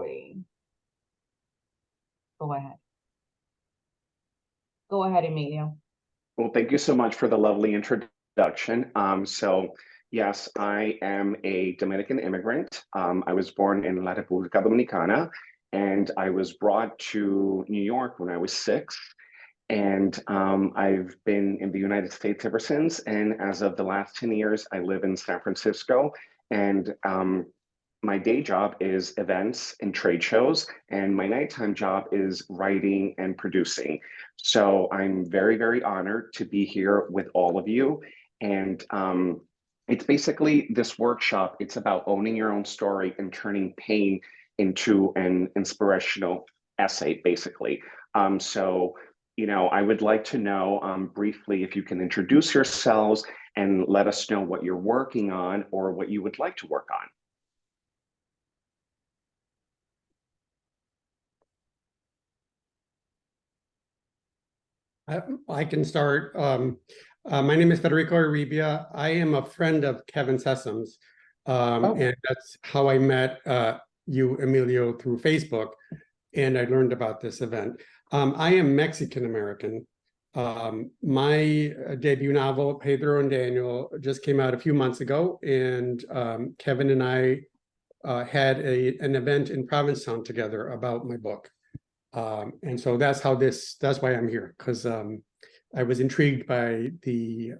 recording. Go ahead. Go ahead, Emilio. Well, thank you so much for the lovely introduction. Yes, I am a Dominican immigrant. I was born in La República Dominicana, and I was brought to New York when I was 6. And I've been in the United States ever since. And as of the last 10 years, I live in San Francisco. And my day job is events and trade shows, and my nighttime job is writing and producing. So I'm very, very honored to be here with all of you. And it's basically this workshop. It's about owning your own story and turning pain into an inspirational essay, basically. I would like to know briefly if you can introduce yourselves and let us know what you're working on or what you would like to work on. I can start. My name is Federico Arribia. I am a friend of Kevin Sessoms, and that's how I met you, Emilio, through Facebook, and I learned about this event. I am Mexican-American. My debut novel, Pedro and Daniel, just came out a few months ago, and Kevin and I had an event in Provincetown together about my book. And so that's why I'm here, because I was intrigued by the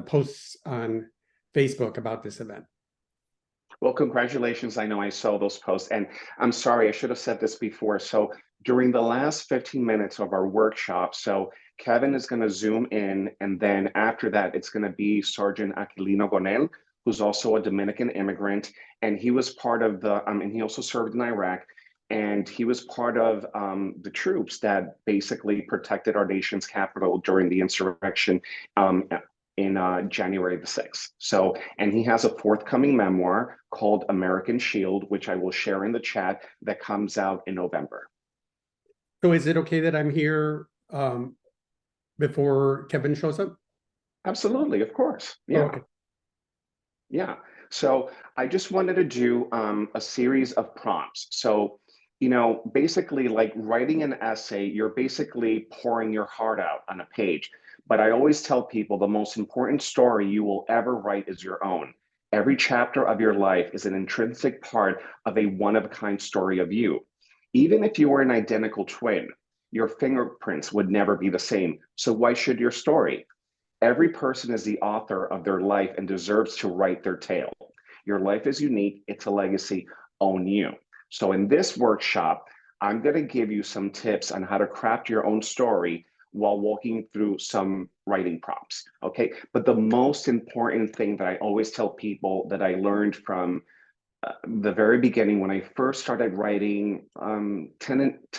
posts on Facebook about this event. Well, congratulations. I know I saw those posts, and I'm sorry, I should have said this before. So during the last 15 minutes of our workshop, so Kevin is going to zoom in, and then after that, it's going to be Sergeant Aquilino Gonel, who's also a Dominican immigrant, and he was part of and he also served in Iraq. And he was part of the troops that basically protected our nation's capital during the insurrection in January the 6th. So, and he has a forthcoming memoir called American Shield, which I will share in the chat, that comes out in November. So is it okay that I'm here before Kevin shows up? Absolutely, of course. Yeah. Oh, okay. Yeah. So I just wanted to do a series of prompts. So, basically like writing an essay, you're basically pouring your heart out on a page. But I always tell people the most important story you will ever write is your own. Every chapter of your life is an intrinsic part of a one-of-a-kind story of you. Even if you were an identical twin, your fingerprints would never be the same. So why should your story? Every person is the author of their life and deserves to write their tale. Your life is unique. It's a legacy. Own you. So in this workshop, I'm going to give you some tips on how to craft your own story while walking through some writing prompts. Okay. But the most important thing that I always tell people that I learned from the very beginning when I first started writing 10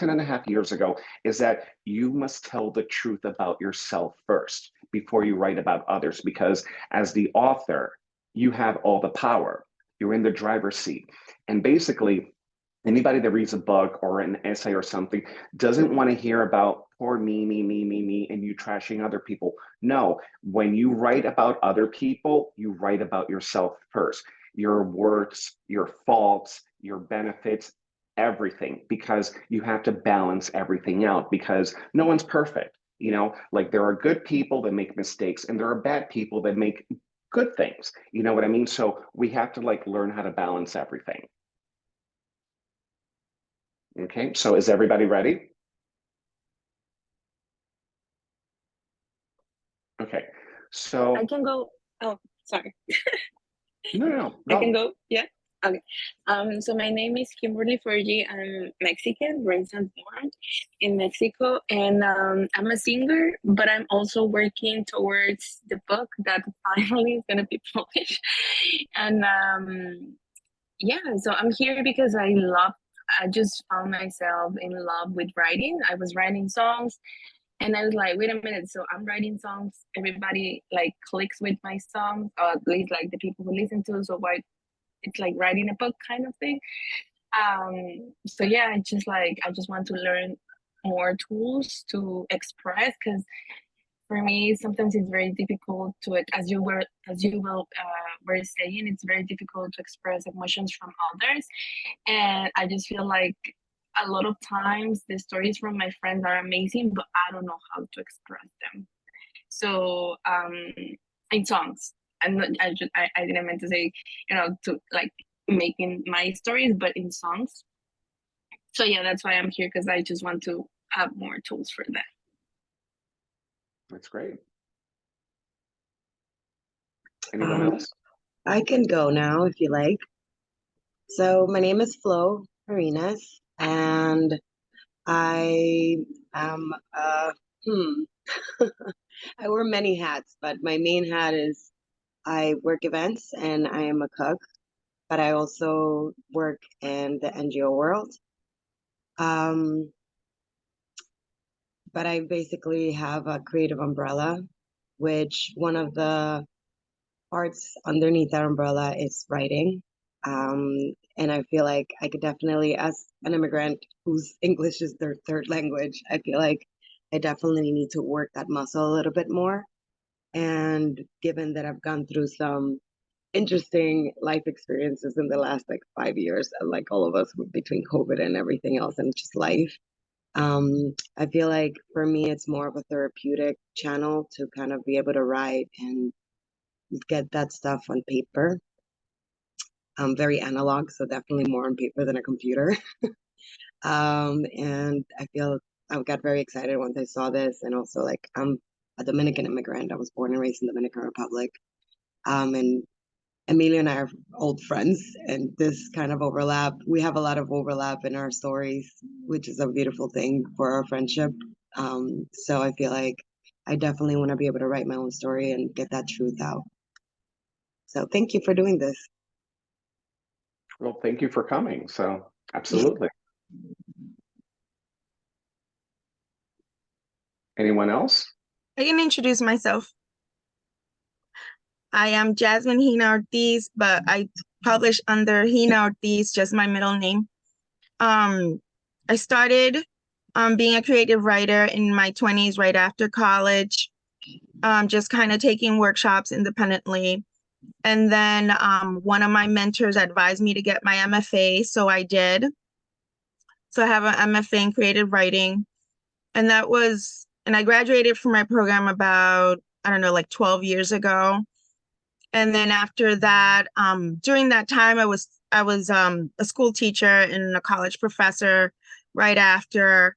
and a half years ago is that you must tell the truth about yourself first before you write about others, because as the author, you have all the power. You're in the driver's seat. And basically, anybody that reads a book or an essay or something doesn't want to hear about poor me, and you trashing other people. No, when you write about other people, you write about yourself first. Your works, your faults, your benefits, everything, because you have to balance everything out because no one's perfect. Like there are good people that make mistakes and there are bad people that make good things. You know what I mean? So we have to like learn how to balance everything. Okay, so is everybody ready? Okay, so I can go. Oh, sorry. no, I can go. Yeah. Okay. So my name is Kimberly Fergie. I'm Mexican, raised and born in Mexico, and I'm a singer. But I'm also working towards the book that finally is gonna be published. And yeah, so I'm here because I just found myself in love with writing. I was writing songs and I was like, wait a minute, so I'm writing songs, everybody like clicks with my songs, or at least like the people who listen to, so why it's like writing a book kind of thing. So yeah, I just want to learn more tools to express, because for me, sometimes it's very difficult to, were saying, it's very difficult to express emotions from others, and I just feel like a lot of times the stories from my friends are amazing, but I don't know how to express them. So in songs, I'm not, I didn't mean to say, to like making my stories, but in songs. So yeah, that's why I'm here, because I just want to have more tools for that. That's great. Anyone else? I can go now if you like. So my name is Flo Marinas, and I am I wear many hats, but my main hat is I work events and I am a cook, but I also work in the NGO world. But I basically have a creative umbrella, which one of the parts underneath that umbrella is writing. And I feel like I could definitely, as an immigrant whose English is their third language, I feel like I definitely need to work that muscle a little bit more. And given that I've gone through some interesting life experiences in the last like 5 years, like all of us between COVID and everything else and just life, I feel like for me, it's more of a therapeutic channel to kind of be able to write and get that stuff on paper. I'm very analog, so definitely more on paper than a computer. And I feel I got very excited once I saw this, and also like I'm a Dominican immigrant. I was born and raised in the Dominican Republic. And Emilio and I are old friends, and this kind of overlap. We have a lot of overlap in our stories, which is a beautiful thing for our friendship. So I feel like I definitely want to be able to write my own story and get that truth out. So thank you for doing this. Well, thank you for coming. So absolutely. Anyone else? I can introduce myself. I am Jasmine Hina Ortiz, but I publish under Hina Ortiz, just my middle name. I started being a creative writer in my 20s, right after college, just kind of taking workshops independently. And then one of my mentors advised me to get my MFA, so I did. So I have an MFA in creative writing. And I graduated from my program about, I don't know, like 12 years ago. And then after that, during that time, I was a school teacher and a college professor right after.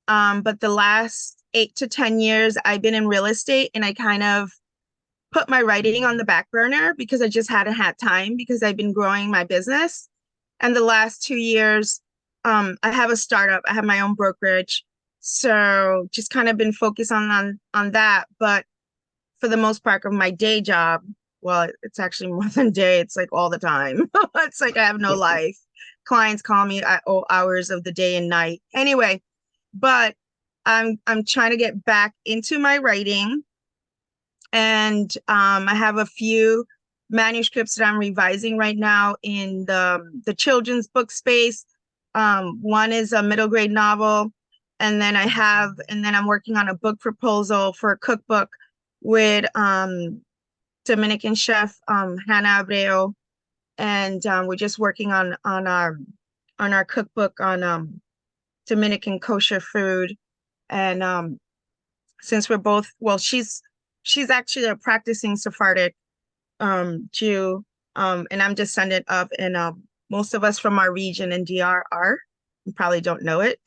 But the last 8 to 10 years, I've been in real estate, and I kind of put my writing on the back burner because I just hadn't had time because I've been growing my business. And the last 2 years, I have a startup. I have my own brokerage. So just kind of been focused on that. But for the most part of my day job, well, it's actually more than day. It's like all the time. It's like I have no life. Clients call me at all hours of the day and night. Anyway, but I'm trying to get back into my writing. And I have a few manuscripts that I'm revising right now in the children's book space. One is a middle grade novel. And then I'm working on a book proposal for a cookbook with Dominican chef Hannah Abreu, and we're just working on our cookbook on Dominican kosher food. And since we're both, well, she's actually a practicing Sephardic Jew, and I'm descendant of, and most of us from our region in DR are. You probably don't know it.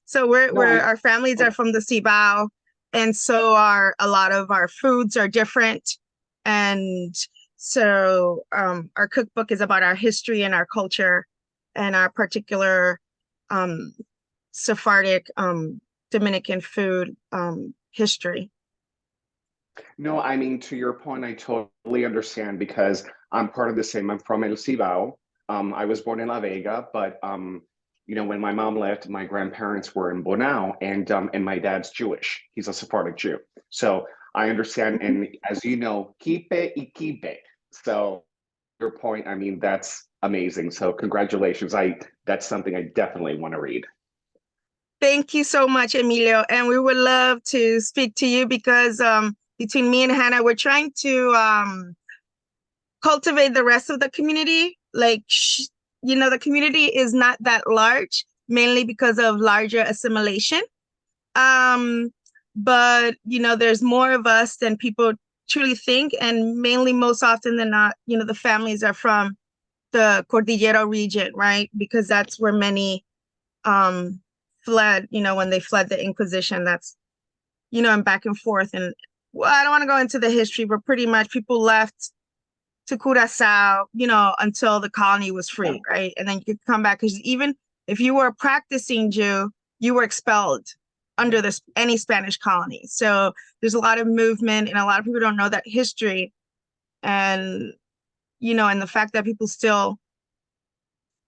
So our families are from the Cibao, and so are a lot of our foods are different. And so our cookbook is about our history and our culture and our particular Sephardic Dominican food history. No, I mean, to your point, I totally understand because I'm part of the same. I'm from El Cibao. I was born in La Vega, but when my mom left, my grandparents were in Bonao, and my dad's Jewish. He's a Sephardic Jew. So I understand. And as you know, kipe y kipe. So your point, I mean, that's amazing. So congratulations. That's something I definitely want to read. Thank you so much, Emilio. And we would love to speak to you because between me and Hannah, we're trying to cultivate the rest of the community. Like, the community is not that large, mainly because of larger assimilation. But, there's more of us than people truly think. And mainly, most often than not, the families are from the Cordillera region, right? Because that's where many fled, when they fled the Inquisition. That's, and back and forth. And well, I don't want to go into the history, but pretty much people left to Curacao, until the colony was free, right? And then you could come back, because even if you were a practicing Jew, you were expelled under any Spanish colony. So there's a lot of movement, and a lot of people don't know that history. And, and the fact that people still,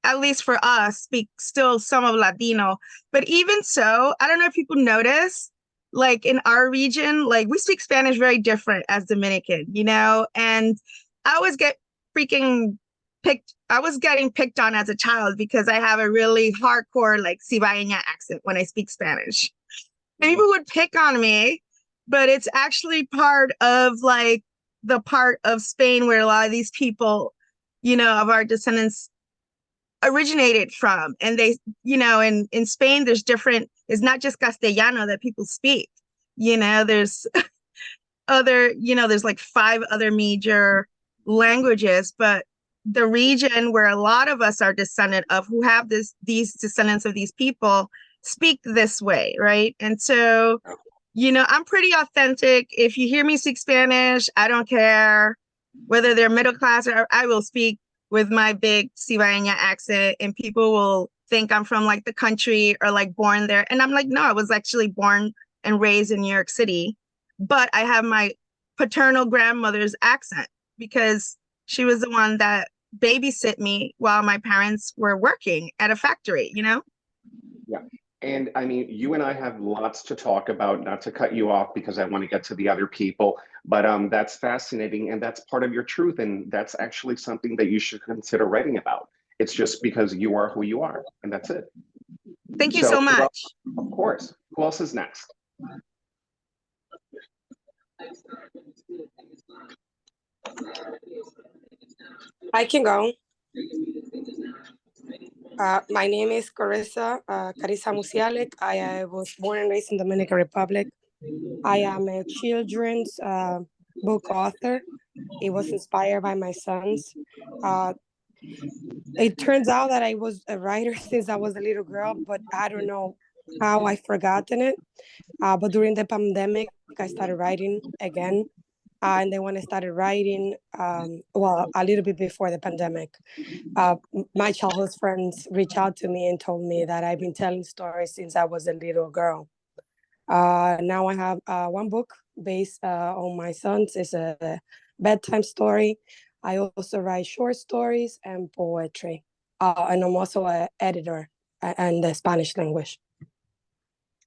at least for us, speak still some of Latino. But even so, I don't know if people notice, like in our region, like we speak Spanish very different as Dominican, and I always get I was getting picked on as a child because I have a really hardcore, like, Cibaeña accent when I speak Spanish. And people would pick on me, but it's actually part of, like, the part of Spain where a lot of these people, of our descendants originated from. And they, in Spain, there's different, it's not just Castellano that people speak, there's other, there's like 5 other major languages, but the region where a lot of us are descendant of, who have these descendants of these people, speak this way, right? And so, I'm pretty authentic. If you hear me speak Spanish, I don't care whether they're middle class, or I will speak with my big Cibaeña accent, and people will think I'm from, like, the country or, like, born there. And I'm like, no, I was actually born and raised in New York City, but I have my paternal grandmother's accent because she was the one that babysit me while my parents were working at a factory, Yeah. And I mean, you and I have lots to talk about, not to cut you off because I want to get to the other people, but that's fascinating, and that's part of your truth. And that's actually something that you should consider writing about. It's just because you are who you are, and that's it. Thank you so much. Of course. Who else is next? I can go. My name is Carissa Musialek. I was born and raised in Dominican Republic. I am a children's book author. It was inspired by my sons. It turns out that I was a writer since I was a little girl, but I don't know how I've forgotten it. But during the pandemic, I started writing again. And then when I started writing, well, a little bit before the pandemic, my childhood friends reached out to me and told me that I've been telling stories since I was a little girl. Now I have one book based on my sons. It's a bedtime story. I also write short stories and poetry. And I'm also an editor in the Spanish language.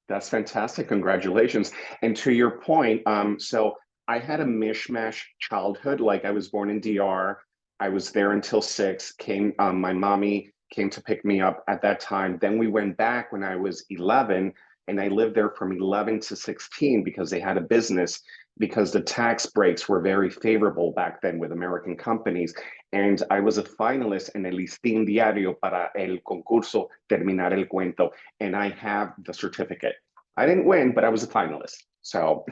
That's fantastic. Congratulations. And to your point, so I had a mishmash childhood. Like, I was born in DR. I was there until 6. My mommy came to pick me up at that time. Then we went back when I was 11, and I lived there from 11 to 16 because they had a business, because the tax breaks were very favorable back then with American companies. And I was a finalist in el listín diario para el concurso Terminar el Cuento, and I have the certificate. I didn't win, but I was a finalist. So,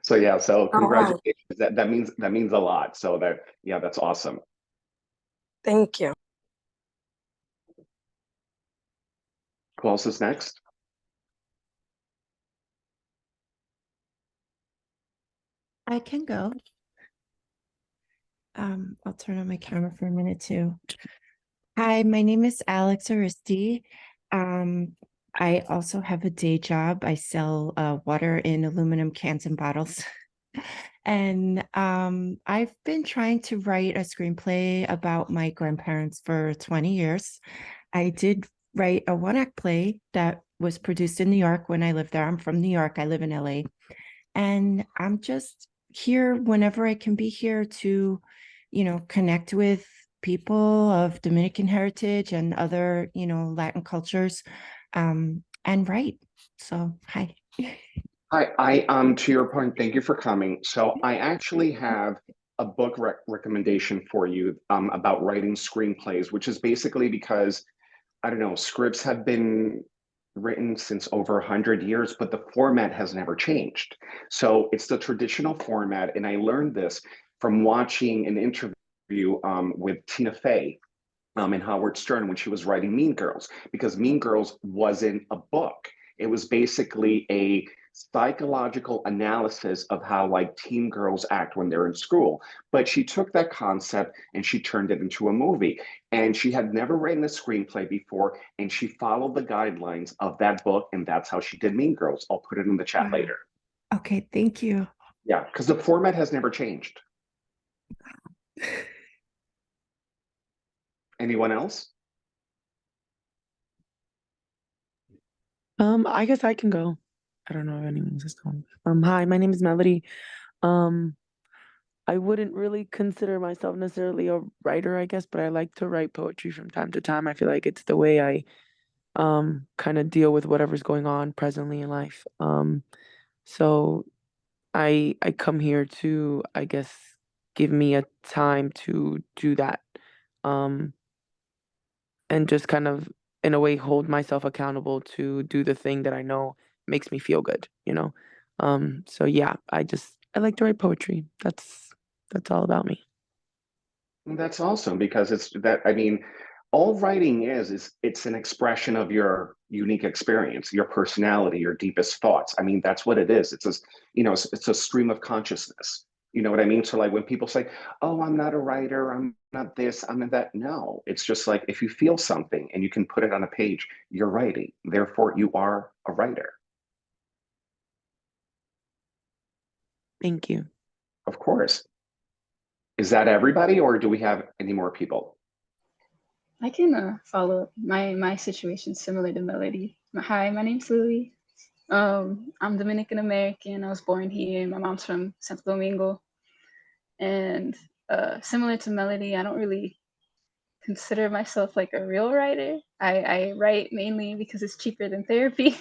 so yeah. So congratulations. Oh, wow. That means a lot. So that's awesome. Thank you. Who else is next? I can go. I'll turn on my camera for a minute too. Hi, my name is Alex Aristi. I also have a day job. I sell water in aluminum cans and bottles. And I've been trying to write a screenplay about my grandparents for 20 years. I did write a one-act play that was produced in New York when I lived there. I'm from New York. I live in LA. And I'm just here whenever I can be here to, connect with people of Dominican heritage and other, Latin cultures. and write. So hi. To your point, thank you for coming. So I actually have a book recommendation for you about writing screenplays, which is basically because, I don't know, scripts have been written since over 100 years, but the format has never changed. So it's the traditional format. And I learned this from watching an interview with Tina Fey and Howard Stern when she was writing Mean Girls, because Mean Girls wasn't a book. It was basically a psychological analysis of how like teen girls act when they're in school. But she took that concept and she turned it into a movie. And she had never written a screenplay before, and she followed the guidelines of that book, and that's how she did Mean Girls. I'll put it in the chat later. Okay, thank you. Yeah, because the format has never changed. Anyone else? I guess I can go. I don't know if anyone's just going. Hi, my name is Melody. Um, I wouldn't really consider myself necessarily a writer, I guess, but I like to write poetry from time to time. I feel like it's the way I kind of deal with whatever's going on presently in life. So I come here to, I guess, give me a time to do that. Um, and just kind of in a way hold myself accountable to do the thing that I know makes me feel good, you know? So yeah, I like to write poetry. That's all about me. That's awesome because it's that, I mean, all writing is it's an expression of your unique experience, your personality, your deepest thoughts. I mean, that's what it is. It's a, it's a stream of consciousness. You know what I mean? So like when people say, "Oh, I'm not a writer, I'm not this, I'm not that." No, it's just like if you feel something and you can put it on a page, you're writing. Therefore, you are a writer. Thank you. Of course. Is that everybody, or do we have any more people? I can follow my situation similar to Melody. Hi, my name's Lily. I'm Dominican American. I was born here. My mom's from Santo Domingo. And similar to Melody, I don't really consider myself like a real writer. I write mainly because it's cheaper than therapy.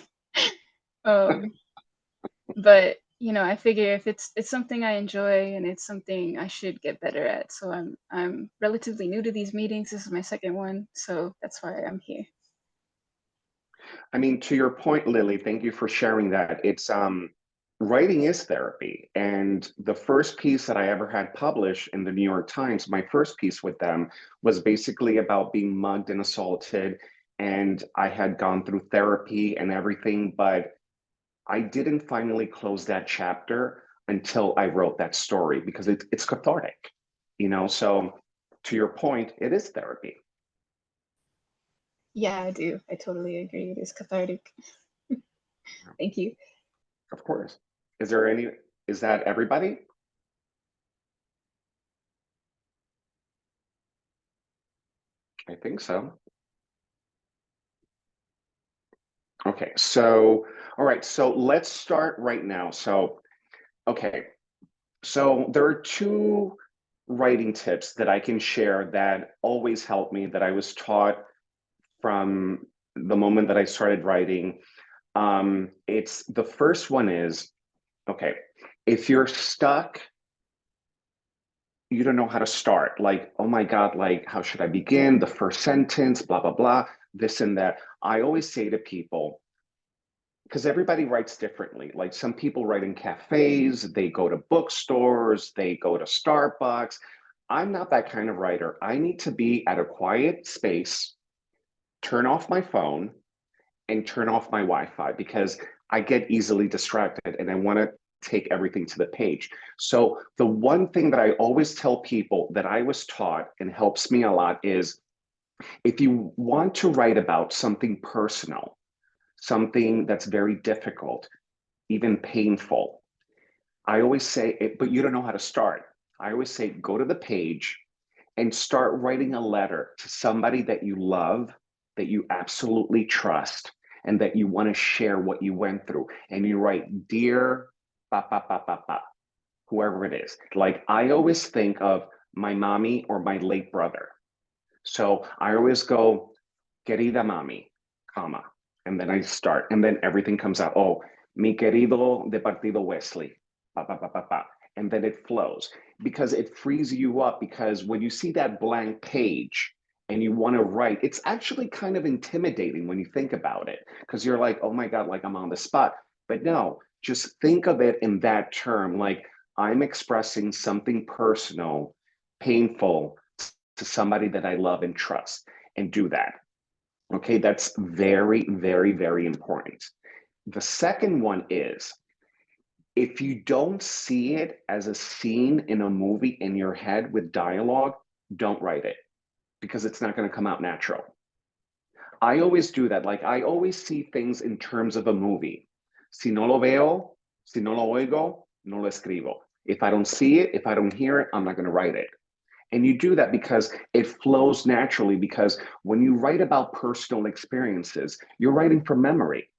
But I figure if it's something I enjoy and it's something I should get better at. So I'm relatively new to these meetings. This is my second one, so that's why I'm here. I mean, to your point, Lily, thank you for sharing that. It's writing is therapy. And the first piece that I ever had published in the New York Times, my first piece with them was basically about being mugged and assaulted. And I had gone through therapy and everything, but I didn't finally close that chapter until I wrote that story because it's cathartic, So to your point, it is therapy. Yeah, I do. I totally agree. It is cathartic. Thank you. Of course. Is that everybody? I think so. Okay, so, all right, so let's start right now. So, okay, so there are two writing tips that I can share that always help me that I was taught from the moment that I started writing. It's the first one is, okay, if you're stuck, you don't know how to start. Like, oh my God, like, how should I begin? The first sentence, blah, blah, blah, this and that. I always say to people, because everybody writes differently. Like some people write in cafes, they go to bookstores, they go to Starbucks. I'm not that kind of writer. I need to be at a quiet space, turn off my phone, and turn off my Wi-Fi because I get easily distracted and I want to take everything to the page. So the one thing that I always tell people that I was taught and helps me a lot is if you want to write about something personal, something that's very difficult, even painful, I always say it, but you don't know how to start. I always say, go to the page and start writing a letter to somebody that you love, that you absolutely trust, and that you want to share what you went through. And you write, dear, ba, ba, ba, ba, ba, whoever it is. Like I always think of my mommy or my late brother. So I always go, querida mami, comma, And then I start, and then everything comes out. Oh, mi querido de partido Wesley. Pa, pa, pa, pa, pa. And then it flows because it frees you up. Because when you see that blank page and you want to write, it's actually kind of intimidating when you think about it, because you're like, oh my God, like I'm on the spot. But no, just think of it in that term, like I'm expressing something personal, painful to somebody that I love and trust, and do that. Okay, that's very, very, very important. The second one is, if you don't see it as a scene in a movie in your head with dialogue, don't write it, because it's not going to come out natural. I always do that. Like, I always see things in terms of a movie. Si no lo veo, si no lo oigo, no lo escribo. If I don't see it, if I don't hear it, I'm not going to write it. And you do that because it flows naturally, because when you write about personal experiences, you're writing from memory.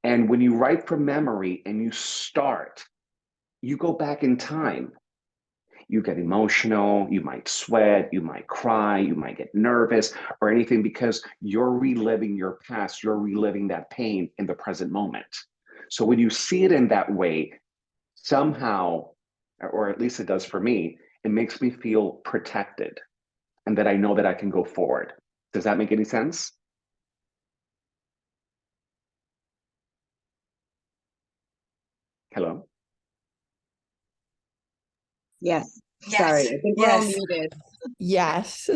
And when you write from memory and you start, you go back in time. You get emotional, you might sweat, you might cry, you might get nervous or anything, because you're reliving your past, you're reliving that pain in the present moment. So when you see it in that way, somehow, or at least it does for me, it makes me feel protected and that I know that I can go forward. Does that make any sense? Hello? Yes. Yes. Sorry, I think we're all Yes. muted. Yes.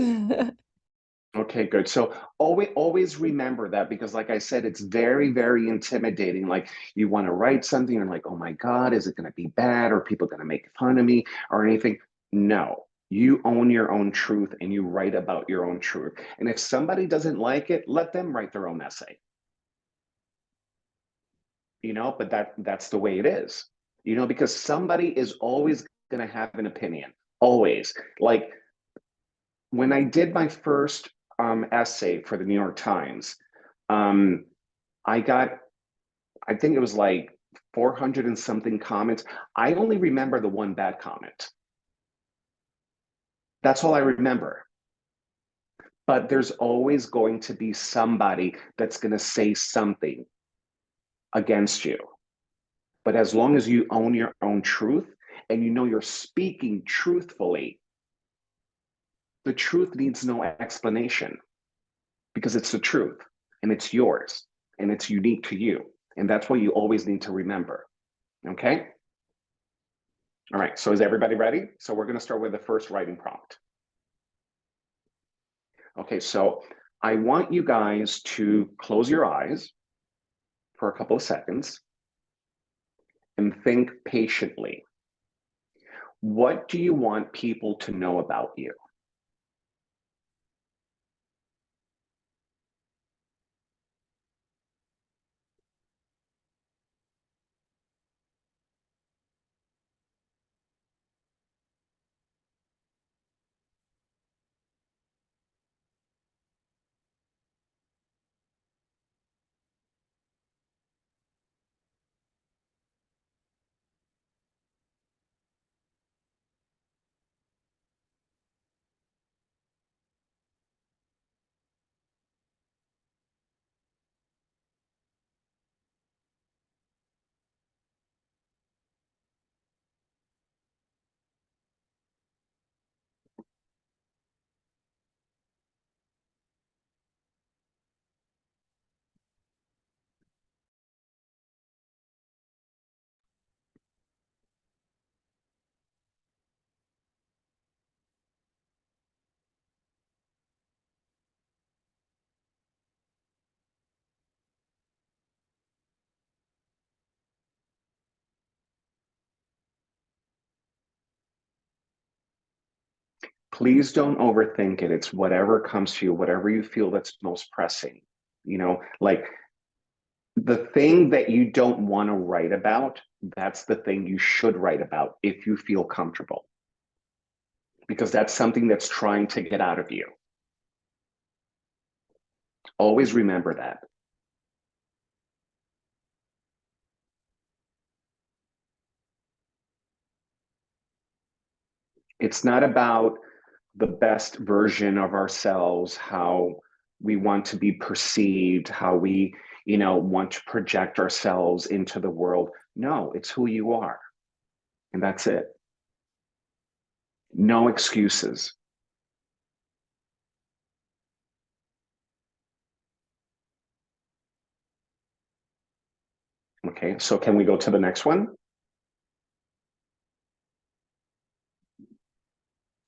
Okay, good. So always remember that, because like I said, it's very, very intimidating. Like, you want to write something and like, oh my God, is it going to be bad? Or people going to make fun of me or anything? No, you own your own truth and you write about your own truth. And if somebody doesn't like it, let them write their own essay. But that's the way it is. Because somebody is always going to have an opinion. Always. Like, when I did my first essay for the New York Times, I think it was like 400 and something comments. I only remember the one bad comment. That's all I remember. But there's always going to be somebody that's going to say something against you. But as long as you own your own truth and you're speaking truthfully, the truth needs no explanation, because it's the truth and it's yours and it's unique to you. And that's what you always need to remember. Okay? All right, so is everybody ready? So we're going to start with the first writing prompt. Okay, so I want you guys to close your eyes for a couple of seconds and think patiently. What do you want people to know about you? Please don't overthink it. It's whatever comes to you, whatever you feel that's most pressing. Like, the thing that you don't want to write about, that's the thing you should write about if you feel comfortable, because that's something that's trying to get out of you. Always remember that. It's not about the best version of ourselves, how we want to be perceived, how we, want to project ourselves into the world. No, it's who you are. And that's it. No excuses. Okay, so can we go to the next one?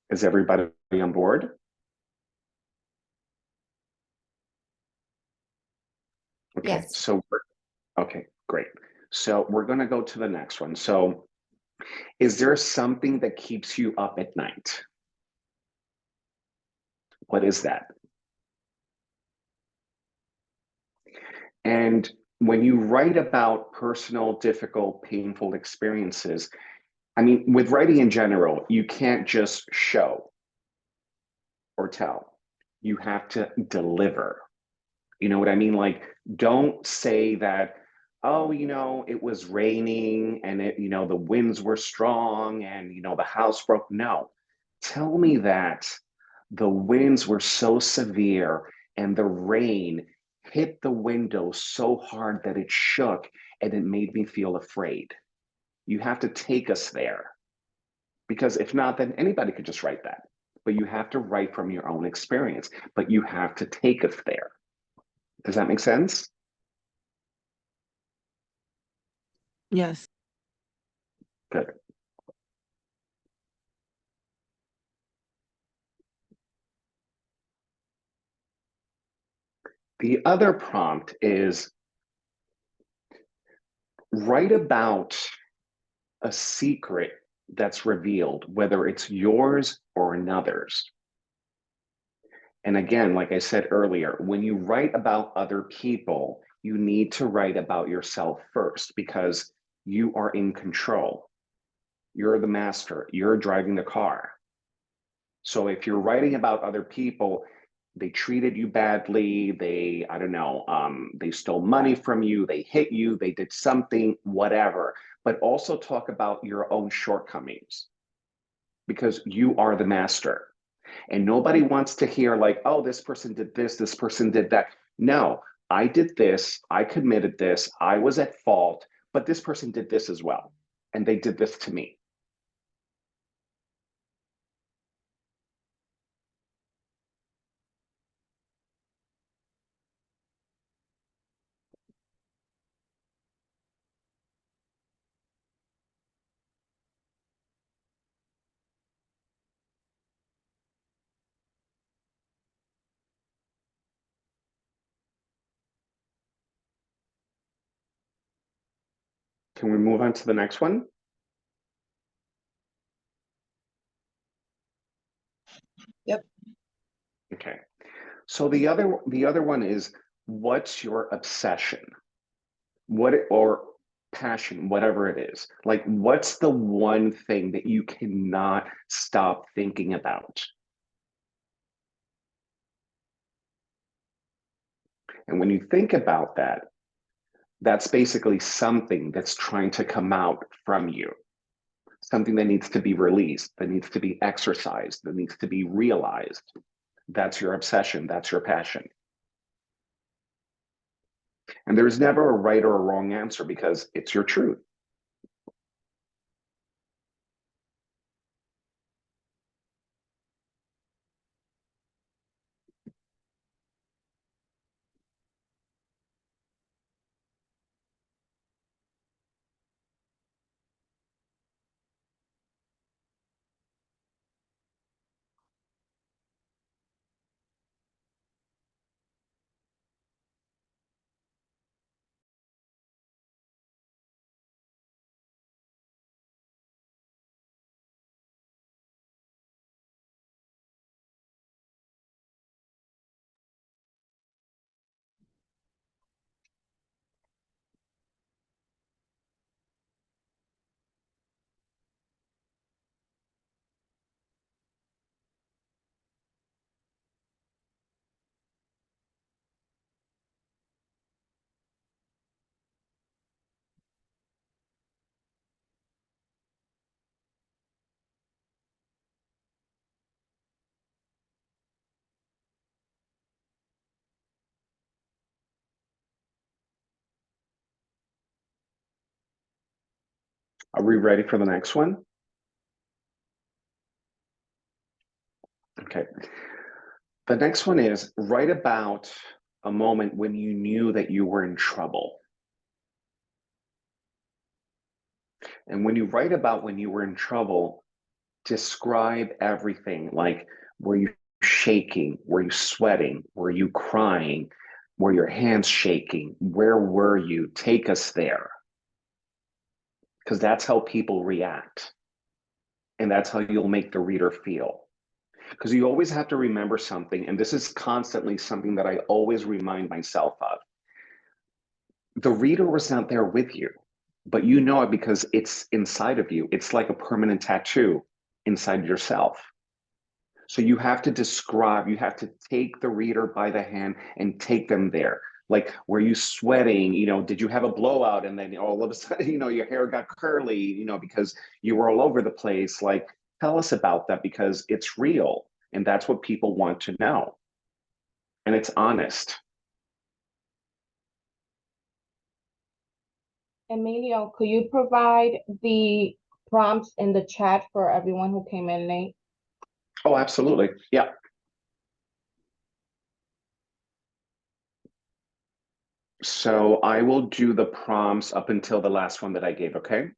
Is everybody on board? Okay, Yes. okay, great. So we're going to go to the next one. So, is there something that keeps you up at night? What is that? And when you write about personal, difficult, painful experiences, I mean, with writing in general, you can't just show or tell. You have to deliver. You know what I mean? Like, don't say that, oh, it was raining and the winds were strong and, the house broke. No, tell me that the winds were so severe and the rain hit the window so hard that it shook and it made me feel afraid. You have to take us there, because if not, then anybody could just write that. But you have to write from your own experience, but you have to take us there. Does that make sense? Yes. Good. The other prompt is write about a secret that's revealed, whether it's yours or another's. And again, like I said earlier, when you write about other people, you need to write about yourself first, because you are in control. You're the master. You're driving the car. So if you're writing about other people, they treated you badly, they, I don't know, they stole money from you, they hit you, they did something, whatever. But also talk about your own shortcomings, because you are the master. And nobody wants to hear like, oh, this person did this person did that. No, I did this, I committed this, I was at fault, but this person did this as well. And they did this to me. Can we move on to the next one? Yep. Okay. So the other one is, what's your obsession? Or passion, whatever it is. Like, what's the one thing that you cannot stop thinking about? And when you think about that, that's basically something that's trying to come out from you, something that needs to be released, that needs to be exercised, that needs to be realized. That's your obsession, that's your passion. And there's never a right or a wrong answer, because it's your truth. Are we ready for the next one? Okay. The next one is write about a moment when you knew that you were in trouble. And when you write about when you were in trouble, describe everything. Like, were you shaking? Were you sweating? Were you crying? Were your hands shaking? Where were you? Take us there. Because that's how people react. And that's how you'll make the reader feel. Because you always have to remember something, and this is constantly something that I always remind myself of. The reader was not there with you, but you know it because it's inside of you. It's like a permanent tattoo inside yourself. So you have to describe, you have to take the reader by the hand and take them there. Like, were you sweating? Did you have a blowout and then all of a sudden, your hair got curly, because you were all over the place? Like, tell us about that because it's real. And that's what people want to know. And it's honest. Emilio, could you provide the prompts in the chat for everyone who came in late? Oh, absolutely. Yeah. So I will do the prompts up until the last one that I gave, okay?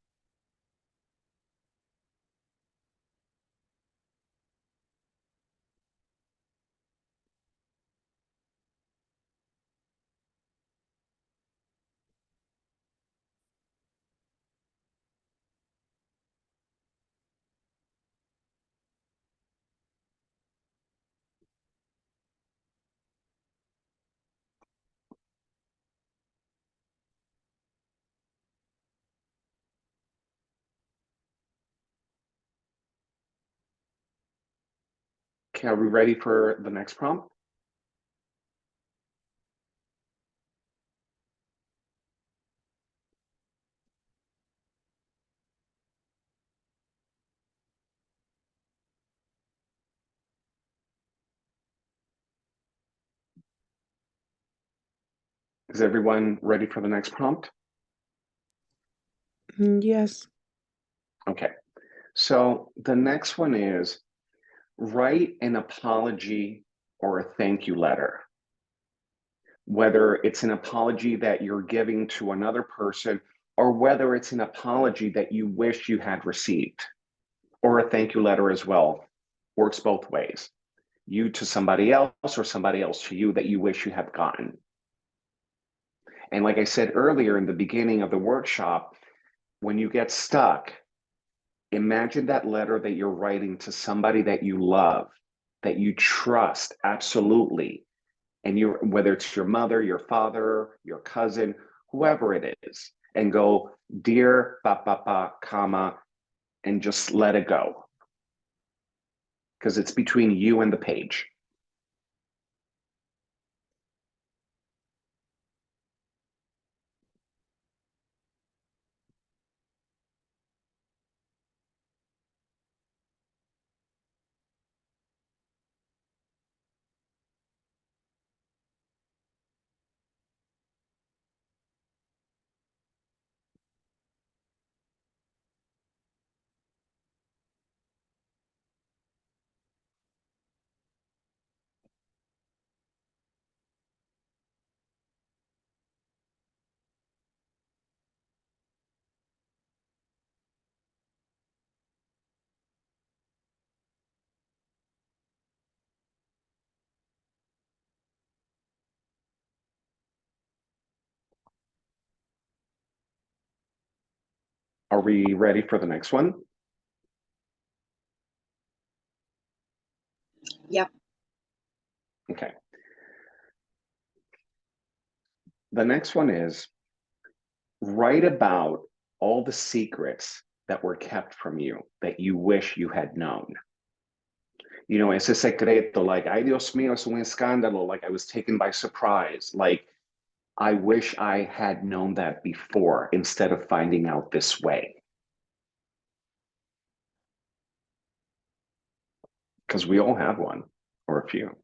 Okay, are we ready for the next prompt? Is everyone ready for the next prompt? Yes. Okay, so the next one is write an apology or a thank you letter. Whether it's an apology that you're giving to another person or whether it's an apology that you wish you had received, or a thank you letter as well. Works both ways. You to somebody else or somebody else to you that you wish you had gotten. And like I said earlier in the beginning of the workshop, when you get stuck, imagine that letter that you're writing to somebody that you love, that you trust absolutely. And whether it's your mother, your father, your cousin, whoever it is, and go, dear papa, comma, and just let it go. Because it's between you and the page. Are we ready for the next one? Yep. Okay. The next one is write about all the secrets that were kept from you that you wish you had known. Ese secreto, like, ay, Dios mío, es un escándalo, like I was taken by surprise. Like, I wish I had known that before instead of finding out this way. Because we all have one or a few.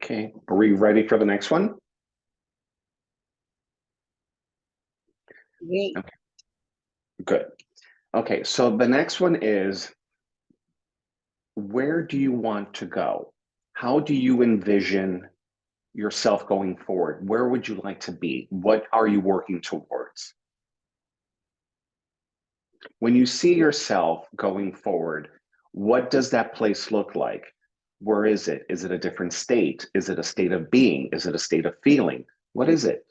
Okay, are we ready for the next one? Great. Okay, good. Okay, so the next one is, where do you want to go? How do you envision yourself going forward? Where would you like to be? What are you working towards? When you see yourself going forward, what does that place look like? Where is it? Is it a different state? Is it a state of being? Is it a state of feeling? What is it?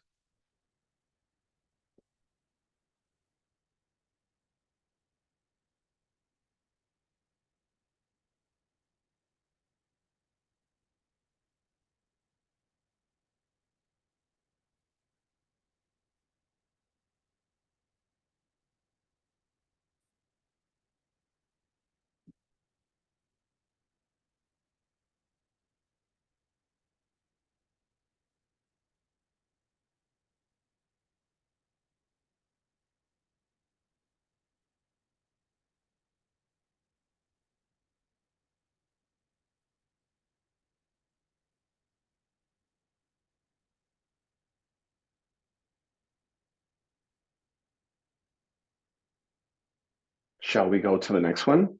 Shall we go to the next one?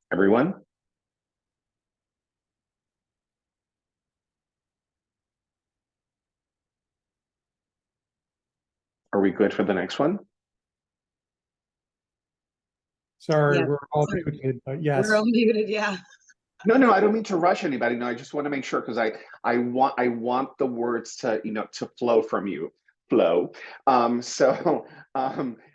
Everyone? Are we good for the next one? Sorry, Yeah. we're all Sorry. muted, but yes. We're all muted, yeah. No, I don't mean to rush anybody. No, I just want to make sure because I want the words to to flow from you, flow.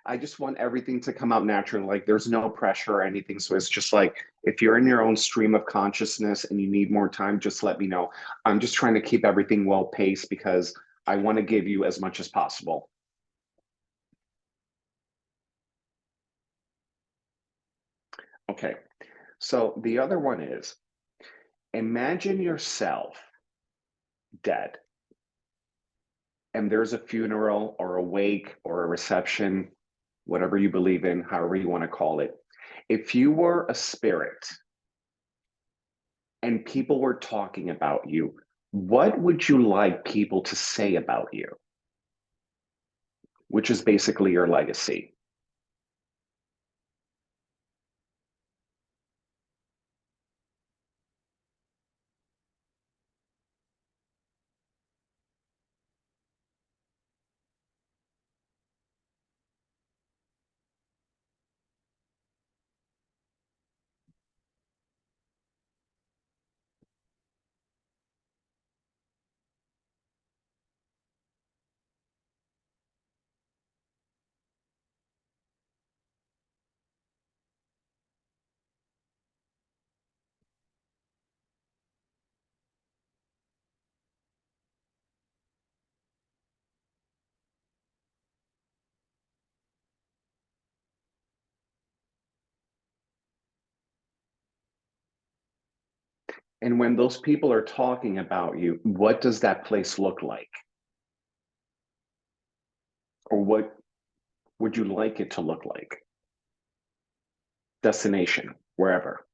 I just want everything to come out naturally. Like there's no pressure or anything. So it's just like if you're in your own stream of consciousness and you need more time, just let me know. I'm just trying to keep everything well paced because I want to give you as much as possible. Okay. So the other one is, imagine yourself dead. And there's a funeral or a wake or a reception, whatever you believe in, however you want to call it. If you were a spirit and people were talking about you, what would you like people to say about you? Which is basically your legacy. And when those people are talking about you, what does that place look like? Or what would you like it to look like? Destination, wherever.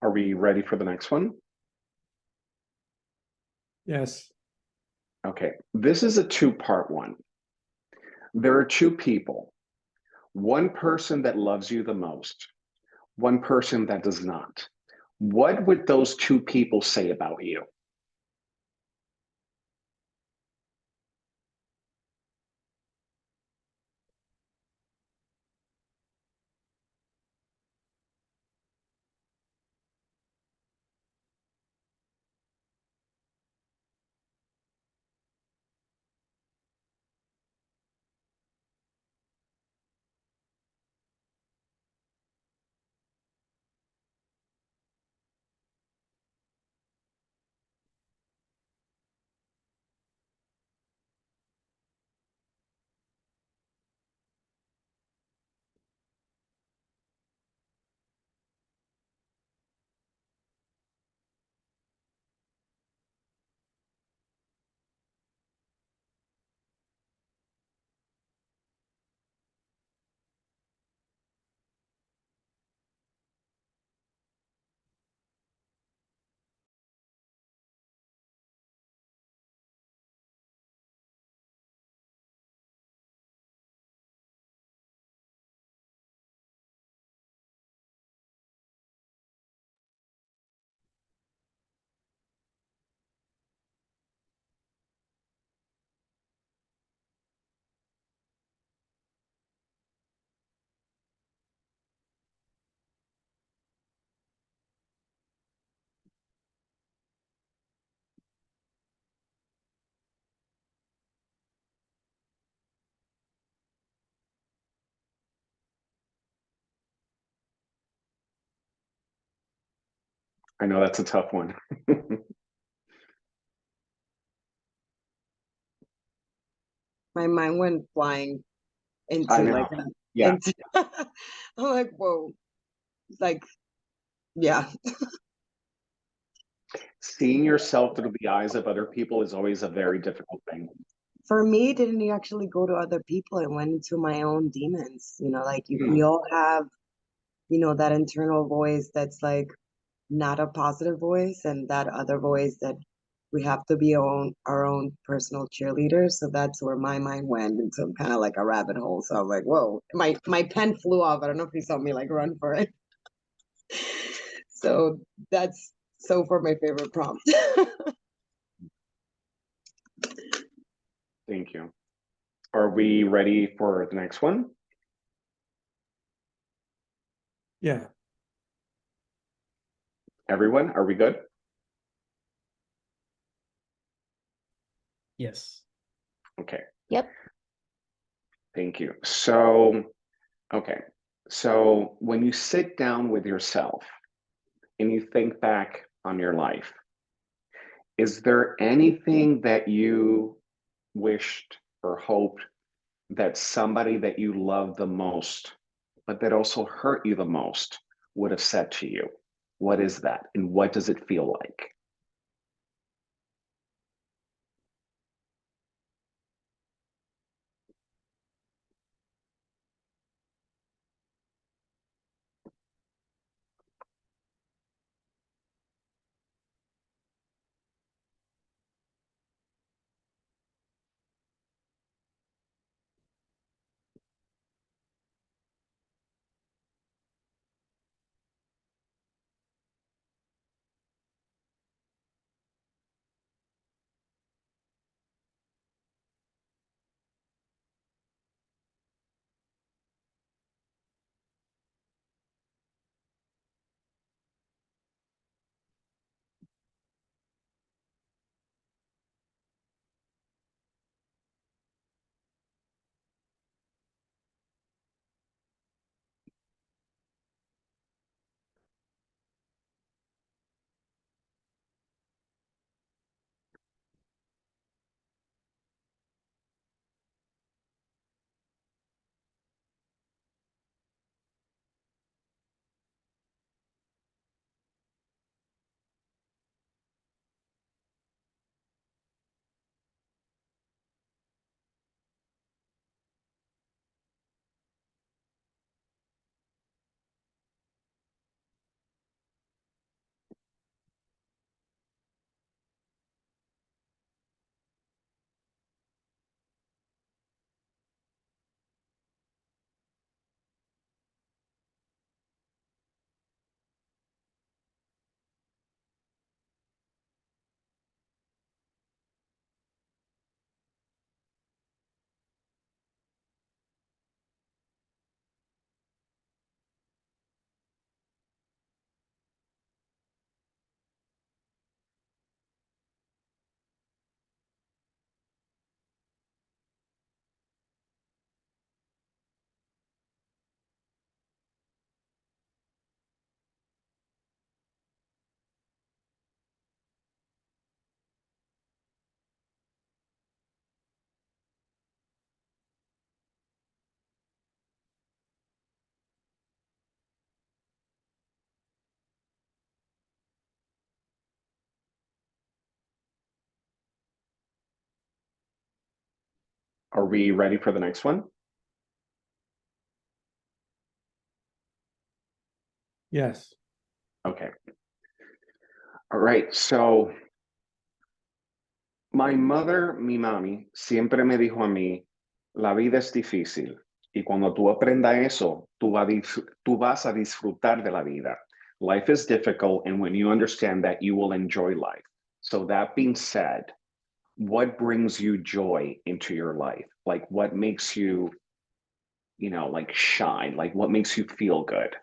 Are we ready for the next one? Yes. Okay, this is a two-part one. There are two people. one person that loves you the most, one person that does not. What would those two people say about you? I know that's a tough one. My mind went flying I into know. like Yeah. into I'm like, whoa. Like, yeah. Seeing yourself through the eyes of other people is always a very difficult thing. For me, it didn't actually go to other people. It went into my own demons. Like we all have, that internal voice that's like not a positive voice, and that other voice that we have to be our own personal cheerleader. So that's where my mind went into kind of like a rabbit hole. So I'm like, whoa, my pen flew off. I don't know if you saw me like run for it. So that's so for my favorite prompt. Thank you. Are we ready for the next one? Yeah. Everyone, are we good? Yes. Okay. Yep. Thank you. So, okay. So when you sit down with yourself and you think back on your life, is there anything that you wished or hoped that somebody that you love the most, but that also hurt you the most, would have said to you? What is that? And what does it feel like? Are we ready for the next one? Yes. Okay. All right. So my mother, mi mami, siempre me dijo a mí, la vida es difícil. Y cuando tú aprendas eso, tú vas a disfrutar de la vida. Life is difficult, and when you understand that, you will enjoy life. So that being said, what brings you joy into your life? Like what makes you, like shine? Like what makes you feel good?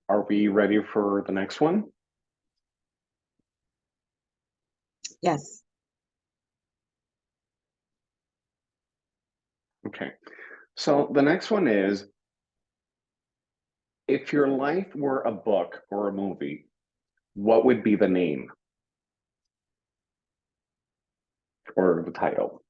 Are we ready for the next one? Yes. Okay. So the next one is, if your life were a book or a movie, what would be the name or the title?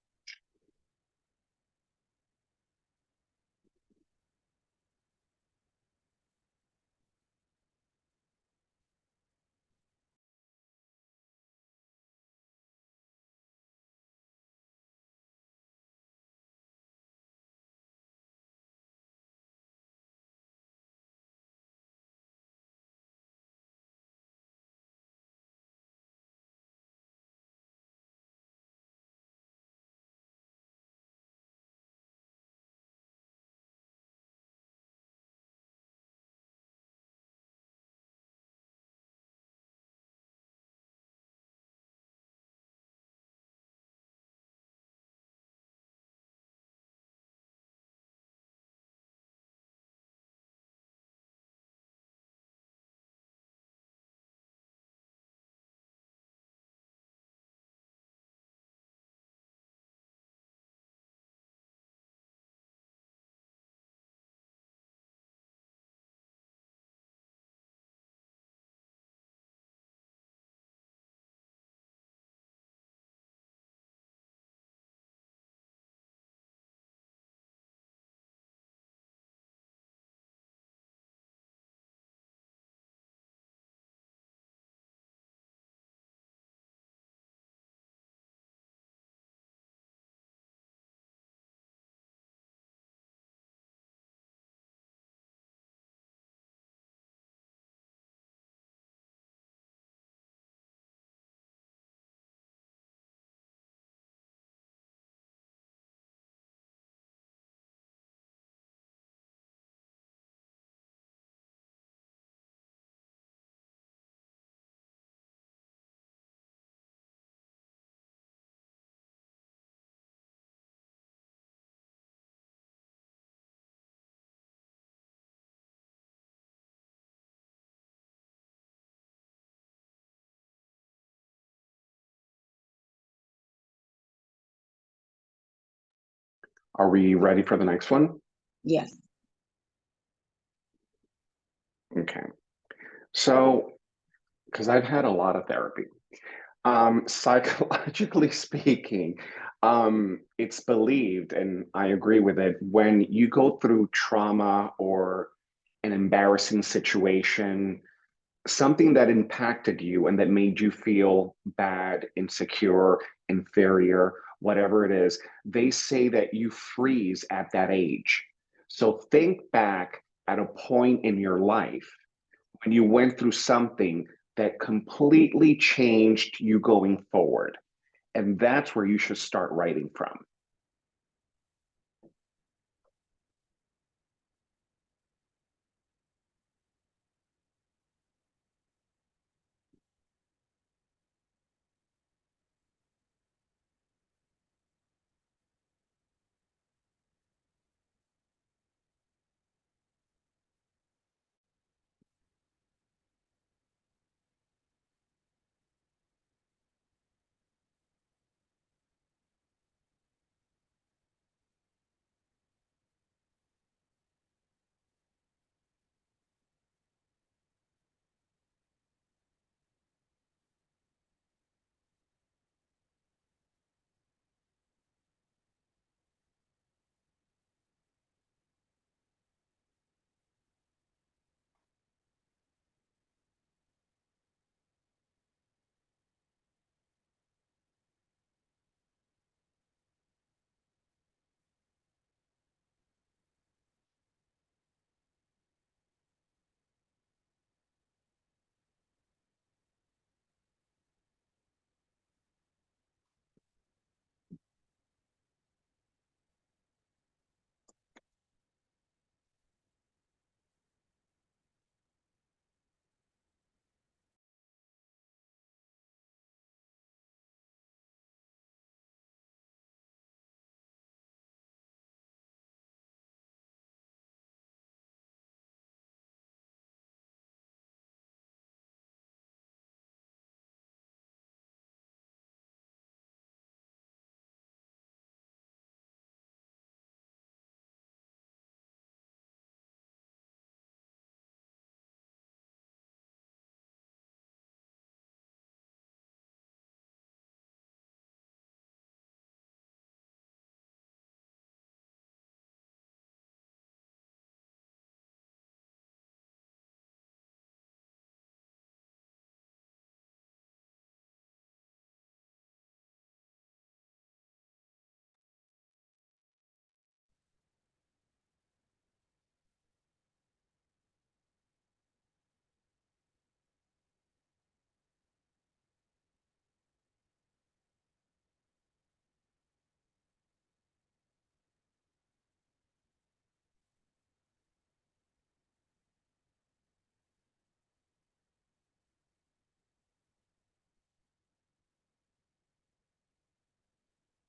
Are we ready for the next one? Yes. Okay. So, because I've had a lot of therapy, psychologically speaking, it's believed, and I agree with it, when you go through trauma or an embarrassing situation, something that impacted you and that made you feel bad, insecure, inferior, whatever it is, they say that you freeze at that age. So think back at a point in your life when you went through something that completely changed you going forward. And that's where you should start writing from.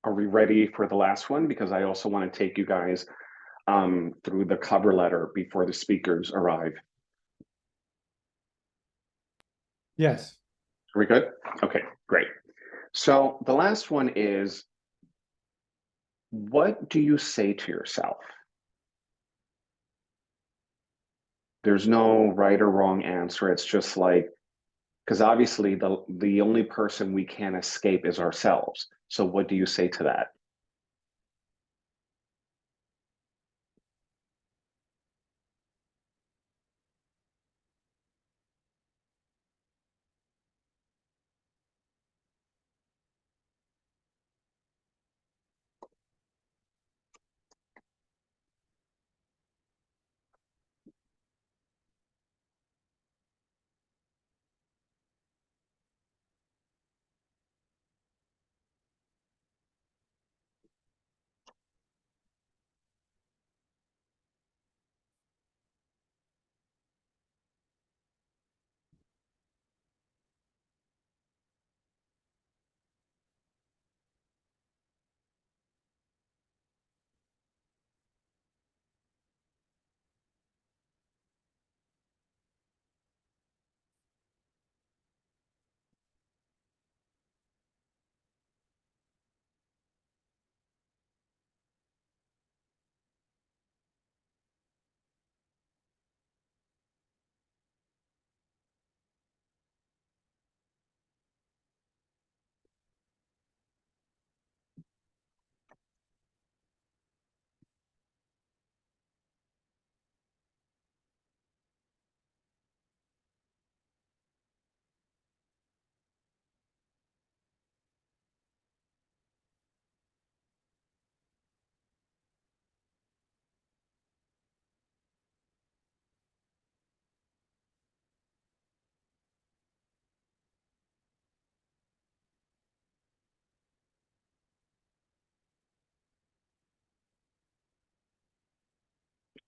Are we ready for the last one? Because I also want to take you guys through the cover letter before the speakers arrive. Yes. Are we good? Okay, great. So the last one is, what do you say to yourself? There's no right or wrong answer. It's just like, because obviously the only person we can't escape is ourselves. So what do you say to that?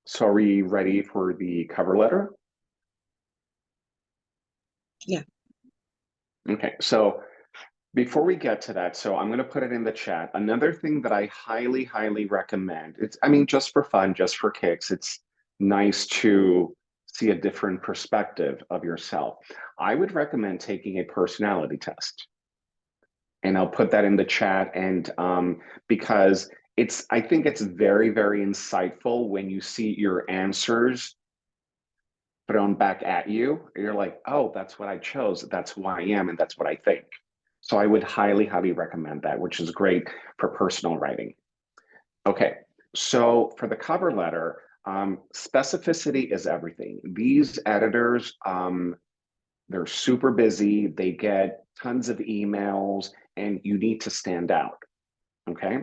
So are we ready for the cover letter? Yeah. Okay, so before we get to that, so I'm going to put it in the chat. Another thing that I highly, highly recommend, I mean, just for fun, just for kicks, it's nice to see a different perspective of yourself. I would recommend taking a personality test. And I'll put that in the chat. And because I think it's very, very insightful when you see your answers thrown back at you. You're like, oh, that's what I chose. That's who I am. And that's what I think. So I would highly, highly recommend that, which is great for personal writing. Okay, so for the cover letter, specificity is everything. These editors, they're super busy. They get tons of emails, and you need to stand out. Okay,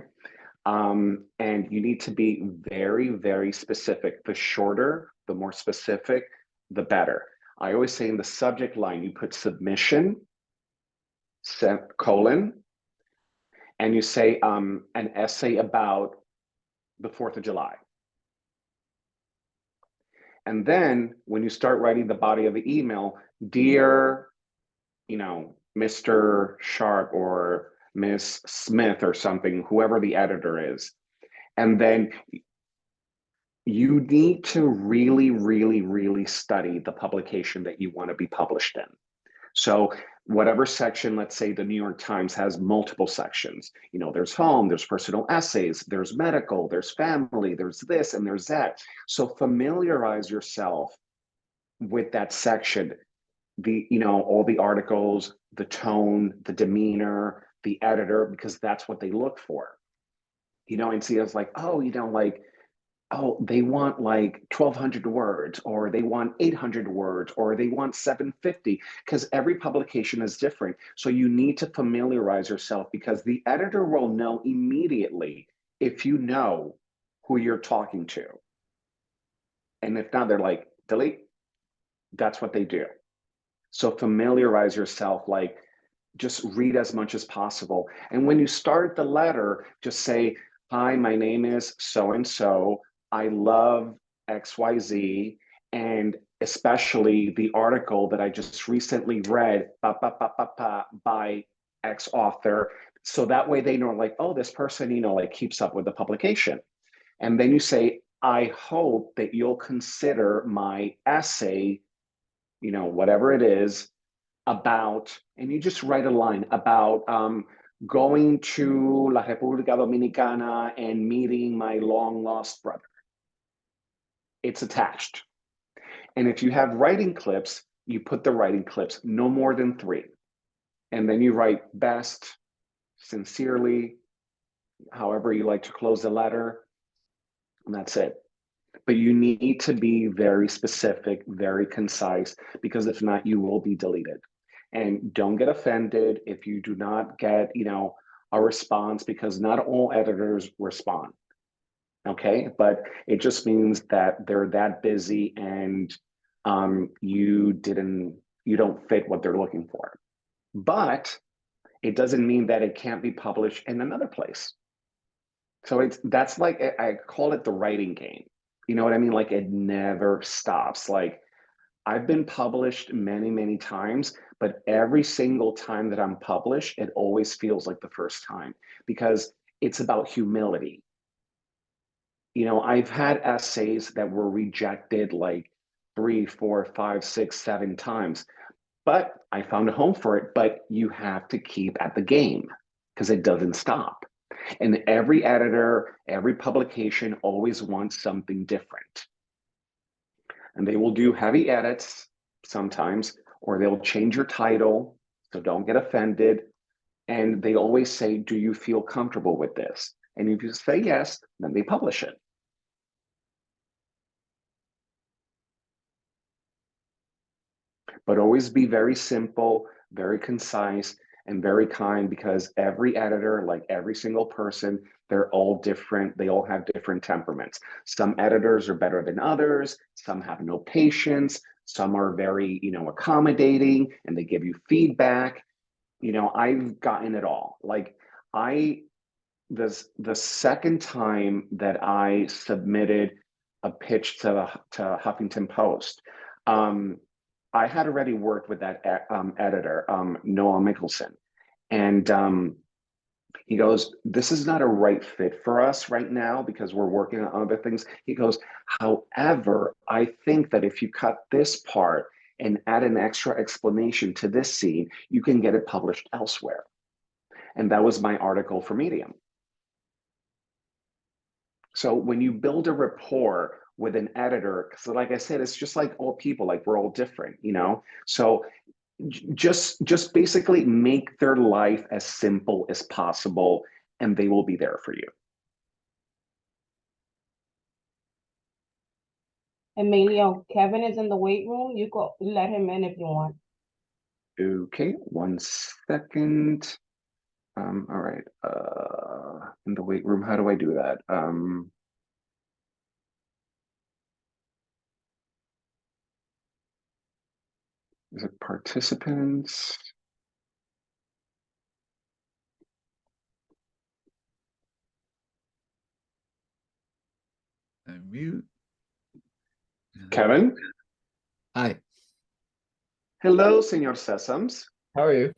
and you need to be very, very specific. The shorter, the more specific, the better. I always say in the subject line, you put submission, colon, and you say an essay about the 4th of July. And then when you start writing the body of the email, dear, Mr. Sharp or Miss Smith or something, whoever the editor is. And then you need to really, really, really study the publication that you want to be published in. So whatever section, let's say the New York Times has multiple sections. There's home, there's personal essays, there's medical, there's family, there's this and there's that. So familiarize yourself with that section, all the articles, the tone, the demeanor, the editor, because that's what they look for. And see us like, oh, they want like 1,200 words, or they want 800 words, or they want 750, because every publication is different. So you need to familiarize yourself, because the editor will know immediately if you know who you're talking to. And if not, they're like, delete. That's what they do. So familiarize yourself, like just read as much as possible. And when you start the letter, just say, hi, my name is so-and-so. I love XYZ, and especially the article that I just recently read by X author. So that way they know, like, oh, this person, keeps up with the publication. And then you say, I hope that you'll consider my essay, whatever it is, about, and you just write a line about going to La República Dominicana and meeting my long lost brother. It's attached. And if you have writing clips, you put the writing clips, no more than 3. And then you write best, sincerely, however you like to close the letter, and that's it. But you need to be very specific, very concise, because if not, you will be deleted. And don't get offended if you do not get, a response, because not all editors respond. Okay, but it just means that they're that busy, and you don't fit what they're looking for. But it doesn't mean that it can't be published in another place. So that's like, I call it the writing game. You know what I mean? Like, it never stops. Like, I've been published many, many times, but every single time that I'm published, it always feels like the first time, because it's about humility. I've had essays that were rejected like 3, 4, 5, 6, 7 times, but I found a home for it. But you have to keep at the game, because it doesn't stop. And every editor, every publication always wants something different. And they will do heavy edits sometimes, or they'll change your title. So don't get offended. And they always say, do you feel comfortable with this? And if you say yes, then they publish it. But always be very simple, very concise, and very kind, because every editor, like every single person, they're all different. They all have different temperaments. Some editors are better than others. Some have no patience. Some are very, accommodating, and they give you feedback. I've gotten it all. Like, the second time that I submitted a pitch to Huffington Post. I had already worked with that editor, Noah Mickelson, and he goes, "This is not a right fit for us right now because we're working on other things." He goes, "However, I think that if you cut this part and add an extra explanation to this scene, you can get it published elsewhere." And that was my article for Medium. So when you build a rapport with an editor, so like I said, it's just like all people, like we're all different, you know? So just basically make their life as simple as possible and they will be there for you. Emilio, Kevin is in the weight room. You go let him in if you want. Okay, 1 second. All right, in the weight room, how do I do that? Is it participants? Unmute. Kevin? Hi, Hello, Senor Sesams. how are you?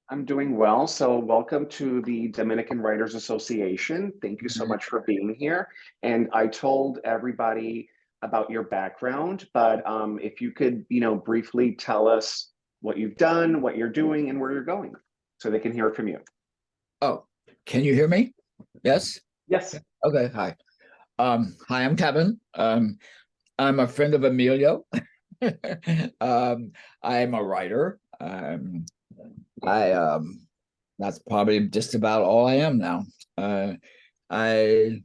I'm doing well. So welcome to the Dominican Writers Association. Thank you so much for being here. And I told everybody about your background, but if you could, briefly tell us what you've done, what you're doing, and where you're going, so they can hear it from you. Oh, can you hear me? Yes? Yes. Okay, hi. Hi, I'm Kevin. I'm a friend of Emilio. I am a writer. That's probably just about all I am now. I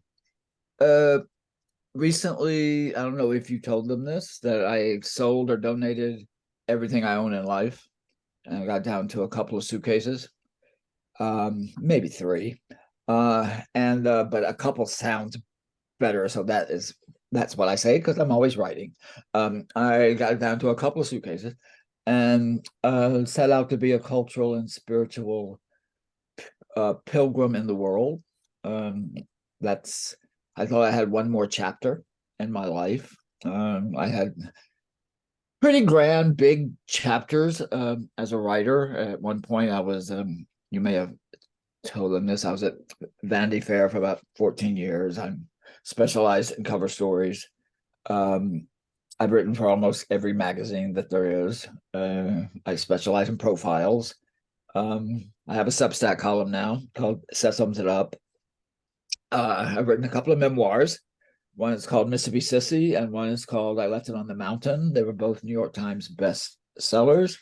recently, I don't know if you told them this, that I sold or donated everything I own in life, and I got down to a couple of suitcases, maybe three, but a couple sounds better, so that's what I say because I'm always writing. I got down to a couple of suitcases and set out to be a cultural and spiritual pilgrim in the world. I thought I had one more chapter in my life. I had pretty grand, big chapters as a writer. At one point, I was, you may have told them this, I was at Vanity Fair for about 14 years. I'm specialized in cover stories. I've written for almost every magazine that there is. I specialize in profiles. I have a Substack column now called Sesums It Up. I've written a couple of memoirs. One is called Mississippi Sissy, and one is called I Left It on the Mountain. They were both New York Times best sellers.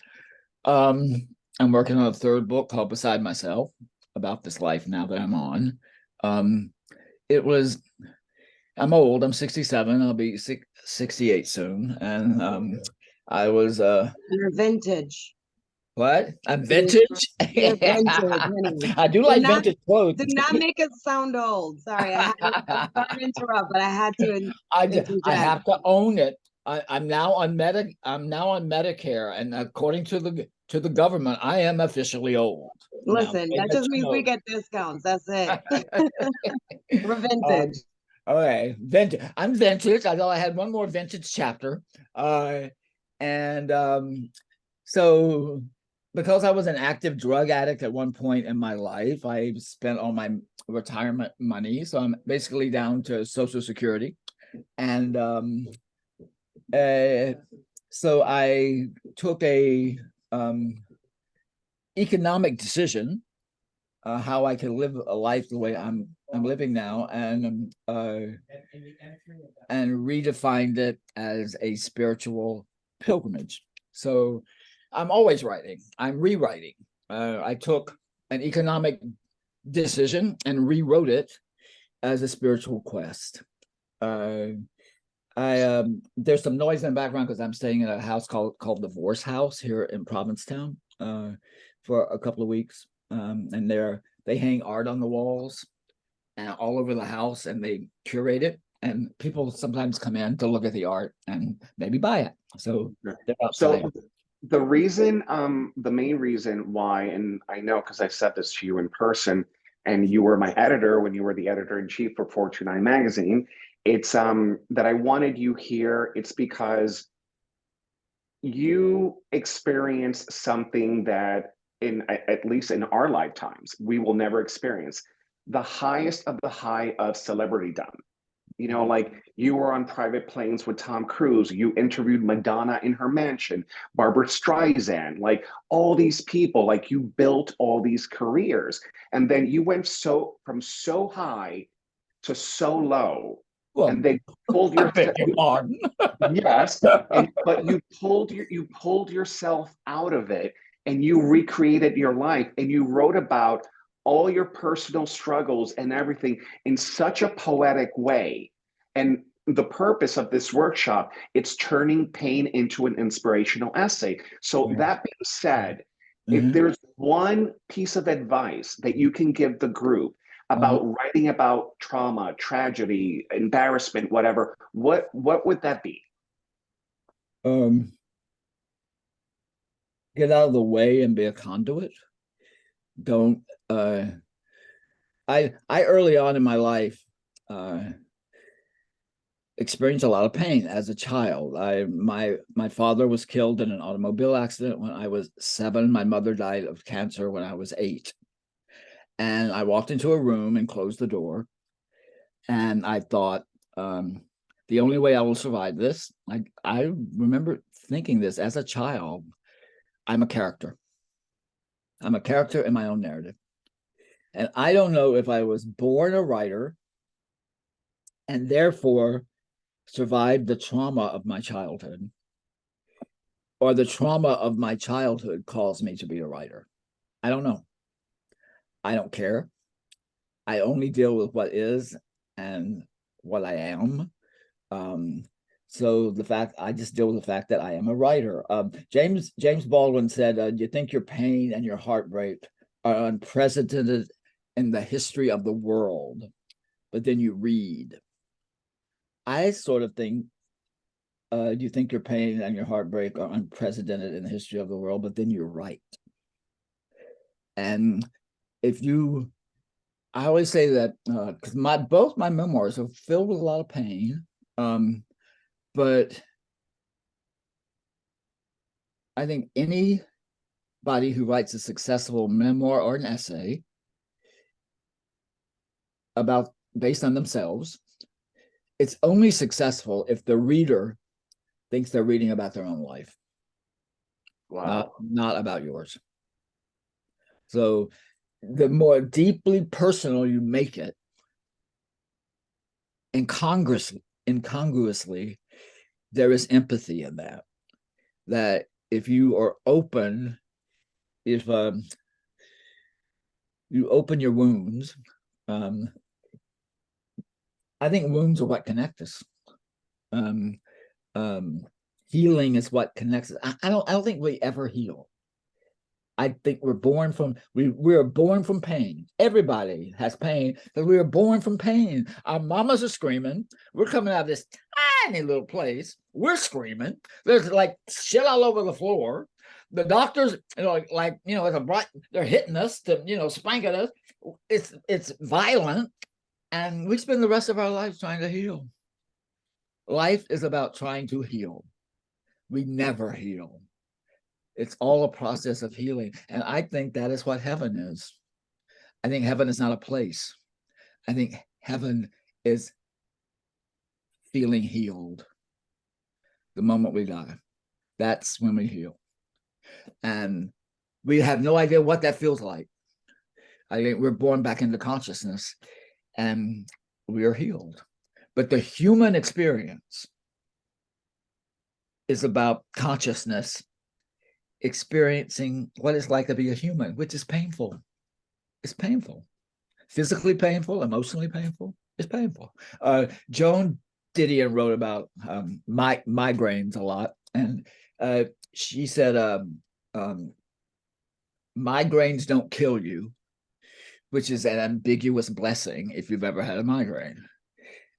I'm working on a third book called Beside Myself, about this life now that I'm on. I'm old, I'm 67, I'll be 68 soon. And I was You're vintage. what? I'm vintage? You're vintage, honey. I do like vintage clothes. Do not make us sound old. Sorry, I'm sorry to interrupt, but I had to I interject. have to own it. I'm now on Medicare, and according to the government, I am officially old. Listen, that just means we get discounts. That's it. We're vintage. Okay, vintage. I'm vintage. I thought I had one more vintage chapter. So because I was an active drug addict at one point in my life, I spent all my retirement money. So I'm basically down to Social Security. And so I took a economic decision how I can live a life the way I'm living now, and redefined it as a spiritual pilgrimage. So I'm always writing. I'm rewriting. I took an economic decision and rewrote it as a spiritual quest. There's some noise in the background because I'm staying in a house called Divorce House here in Provincetown for a couple of weeks. And they hang art on the walls and all over the house, and they curate it. And people sometimes come in to look at the art and maybe buy it. So the main reason why, and I know because I said this to you in person, and you were my editor when you were the editor-in-chief for 429 magazine, it's that I wanted you here. It's because you experienced something that at least in our lifetimes we will never experience, the highest of the high of celebritydom. You know, like you were on private planes with Tom Cruise, you interviewed Madonna in her mansion, Barbara Streisand, like all these people, like you built all these careers. And then you went from so high to so low. Well, And they pulled I your beg your pardon. yes, but you pulled yourself out of it and you recreated your life and you wrote about all your personal struggles and everything in such a poetic way. And the purpose of this workshop, it's turning pain into an inspirational essay. So that being said, if there's one piece of advice that you can give the group about writing about trauma, tragedy, embarrassment, whatever, what would that be? Get out of the way and be a conduit. Don't I early on in my life experienced a lot of pain as a child. My father was killed in an automobile accident when I was 7. My mother died of cancer when I was 8. And I walked into a room and closed the door. And I thought, the only way I will survive this, I remember thinking this as a child, I'm a character. I'm a character in my own narrative. And I don't know if I was born a writer and therefore survived the trauma of my childhood, or the trauma of my childhood caused me to be a writer. I don't know. I don't care. I only deal with what is and what I am. So I just deal with the fact that I am a writer. James Baldwin said, you think your pain and your heartbreak are unprecedented in the history of the world, but then you read. I sort of think, you think your pain and your heartbreak are unprecedented in the history of the world, but then you're right. And I always say that because both my memoirs are filled with a lot of pain, but I think anybody who writes a successful memoir or an essay based on themselves, it's only successful if the reader thinks they're reading about their own life. Wow. Not about yours. So the more deeply personal you make it, incongruously, there is empathy in that. That if you are open, if you open your wounds, I think wounds are what connect us. Healing is what connects us. I don't think we ever heal. I think we're born from pain. Everybody has pain because we were born from pain. Our mamas are screaming. We're coming out of this tiny little place. We're screaming. There's like shit all over the floor. The doctors, they're hitting us to, spanking us. It's violent, and we spend the rest of our lives trying to heal. Life is about trying to heal. We never heal. It's all a process of healing. And I think that is what heaven is. I think heaven is not a place. I think heaven is feeling healed. The moment we die, that's when we heal. And we have no idea what that feels like. I think we're born back into consciousness and we are healed. But the human experience is about consciousness experiencing what it's like to be a human, which is painful. It's painful. Physically painful, emotionally painful. It's painful. Joan Didion wrote about migraines a lot. And she said, migraines don't kill you, which is an ambiguous blessing if you've ever had a migraine.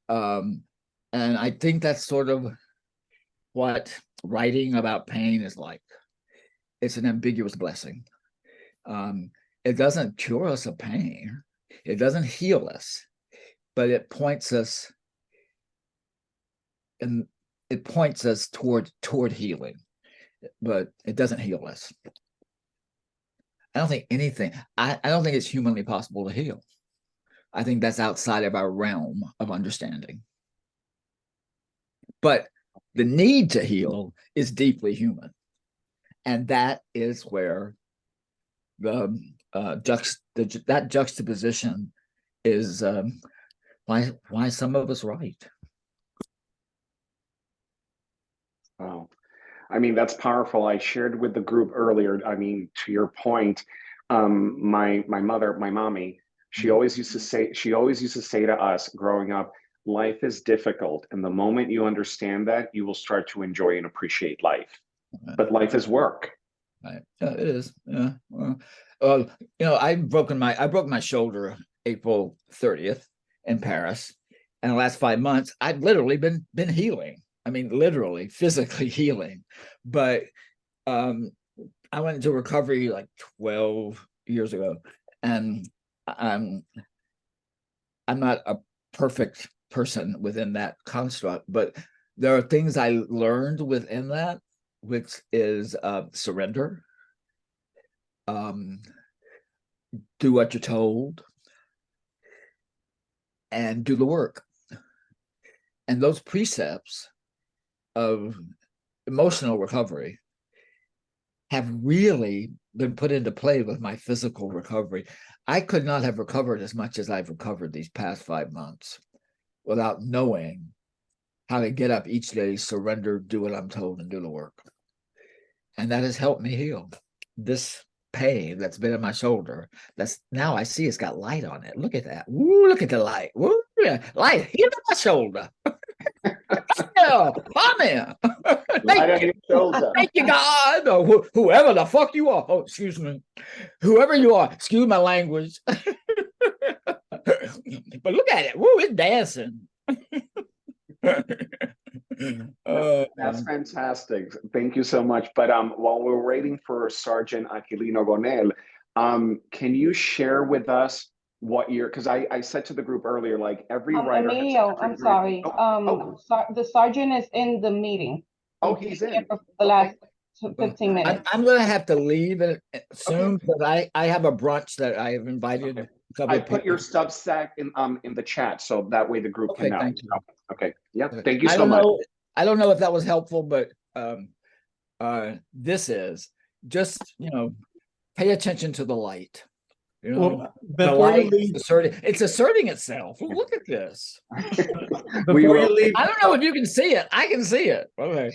And I think that's sort of what writing about pain is like. It's an ambiguous blessing. It doesn't cure us of pain. It doesn't heal us, but it points us and it points us toward healing, but it doesn't heal us. I don't think anything. I don't think it's humanly possible to heal. I think that's outside of our realm of understanding. But the need to heal is deeply human, and that is where the that juxtaposition is why some of us write. Wow. I mean, that's powerful. I shared with the group earlier. I mean, to your point, my mother, my mommy, she always used to say to us growing up, life is difficult. And the moment you understand that, you will start to enjoy and appreciate life. But life is work. Right. It is. Yeah. Well, I broke my shoulder April 30th in Paris. And the last 5 months, I've literally been healing. I mean, literally, physically healing. But I went into recovery like 12 years ago, and I'm not a perfect person within that construct, but there are things I learned within that, which is surrender, do what you're told, and do the work. And those precepts of emotional recovery have really been put into play with my physical recovery. I could not have recovered as much as I've recovered these past 5 months without knowing how to get up each day, surrender, do what I'm told, and do the work. And that has helped me heal. This pain that's been in my shoulder, that's now I see it's got light on it. Look at that. Woo, look at the light. Woo, yeah, light here on my shoulder. Yeah, amen. Thank you, God, or whoever the fuck you are. Oh, excuse me. Whoever you are, excuse my language. But look at it. Woo, it's dancing. That's fantastic. Thank you so much. But while we're waiting for Sergeant Aquilino Gonel, can you share with us what year? Because I said to the group earlier, like every writer. Emilio, I'm sorry. The sergeant is in the meeting. Oh, he's in for the last 15 minutes. I'm going to have to leave it soon, but I have a brunch that I have invited. Okay. I put your Substack in the chat, so that way the group can know. Thank you. Okay. Yeah. Thank you so much. I don't know if that was helpful, but this is just, pay attention to the light. Well, the light it's asserting itself. Look at this. Before you leave, I don't know if you can see it. I can see it. Okay.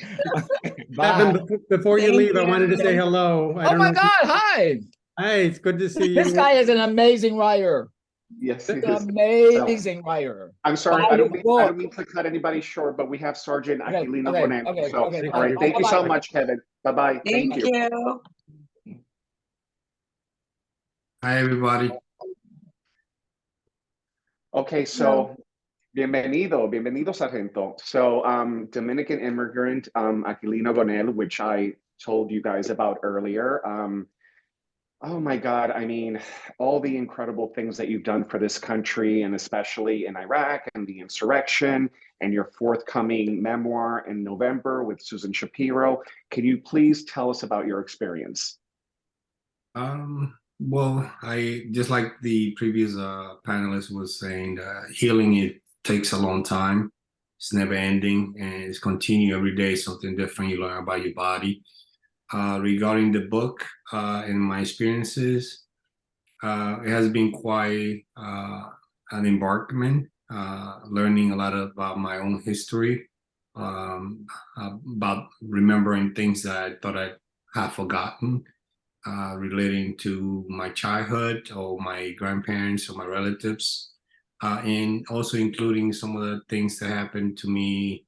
Evan, before you leave, I wanted to say hello. Oh my God! Hi. Hi, it's good to see you. This guy is an amazing writer. Yes, an amazing writer. I'm sorry, I don't mean to cut anybody short, but we have Sergeant Aquilino Gonel. All right, thank you so much, Kevin. Bye-bye. Thank you. Hi, everybody. Okay, so bienvenido, Sargento. So Dominican immigrant Aquilino Gonel, which I told you guys about earlier. Oh my God, I mean, all the incredible things that you've done for this country, and especially in Iraq and the insurrection, and your forthcoming memoir in November with Susan Shapiro. Can you please tell us about your experience? Well, I just like the previous panelist was saying, healing, it takes a long time. It's never ending, and it's continue every day, something different you learn about your body. Regarding the book and my experiences, it has been quite an embarkment, learning a lot about my own history, about remembering things that I thought I had forgotten, relating to my childhood or my grandparents or my relatives, and also including some of the things that happened to me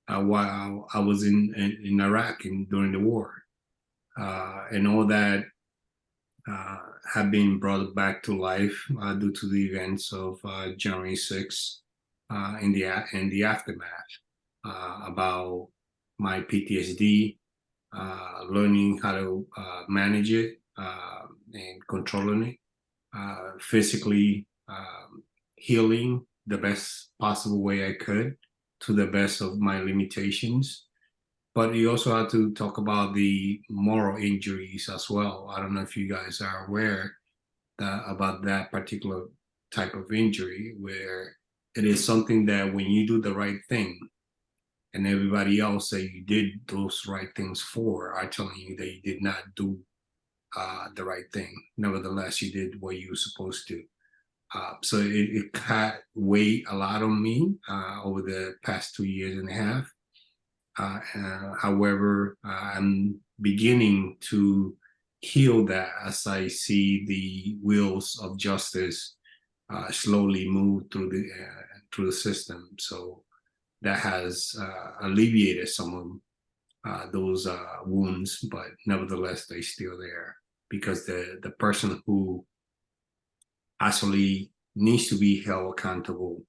while I was in Iraq and during the war. And all that have been brought back to life due to the events of January 6th in the aftermath, about my PTSD, learning how to manage it and controlling it, physically healing the best possible way I could to the best of my limitations. But you also have to talk about the moral injuries as well. I don't know if you guys are aware about that particular type of injury, where it is something that when you do the right thing and everybody else that you did those right things for are telling you that you did not do the right thing. Nevertheless, you did what you were supposed to. So it had weighed a lot on me over the past 2.5 years. However, I'm beginning to heal that as I see the wheels of justice slowly move through the system. So that has alleviated some of those wounds, but nevertheless, they're still there because the person who actually needs to be held accountable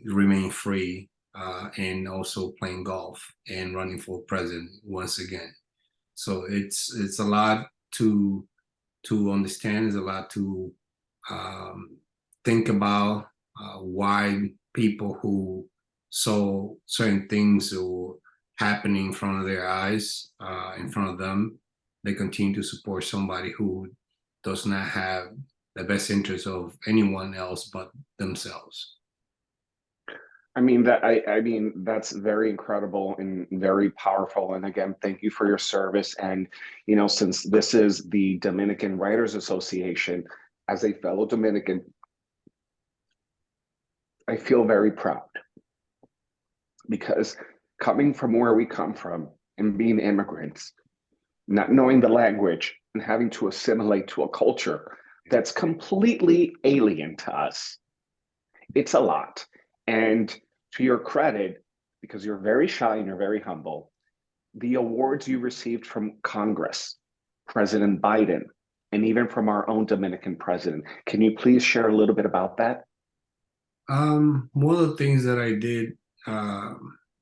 remain free. And also playing golf and running for president once again. So it's a lot to understand. It's a lot to think about why people who saw certain things or happening in front of their eyes, in front of them, they continue to support somebody who does not have the best interest of anyone else but themselves. I mean that's very incredible and very powerful. And again, thank you for your service. And since this is the Dominican Writers Association, as a fellow Dominican, I feel very proud because coming from where we come from and being immigrants, not knowing the language and having to assimilate to a culture that's completely alien to us, it's a lot. And to your credit, because you're very shy and you're very humble, the awards you received from Congress, President Biden, and even from our own Dominican president, can you please share a little bit about that? One of the things that I did,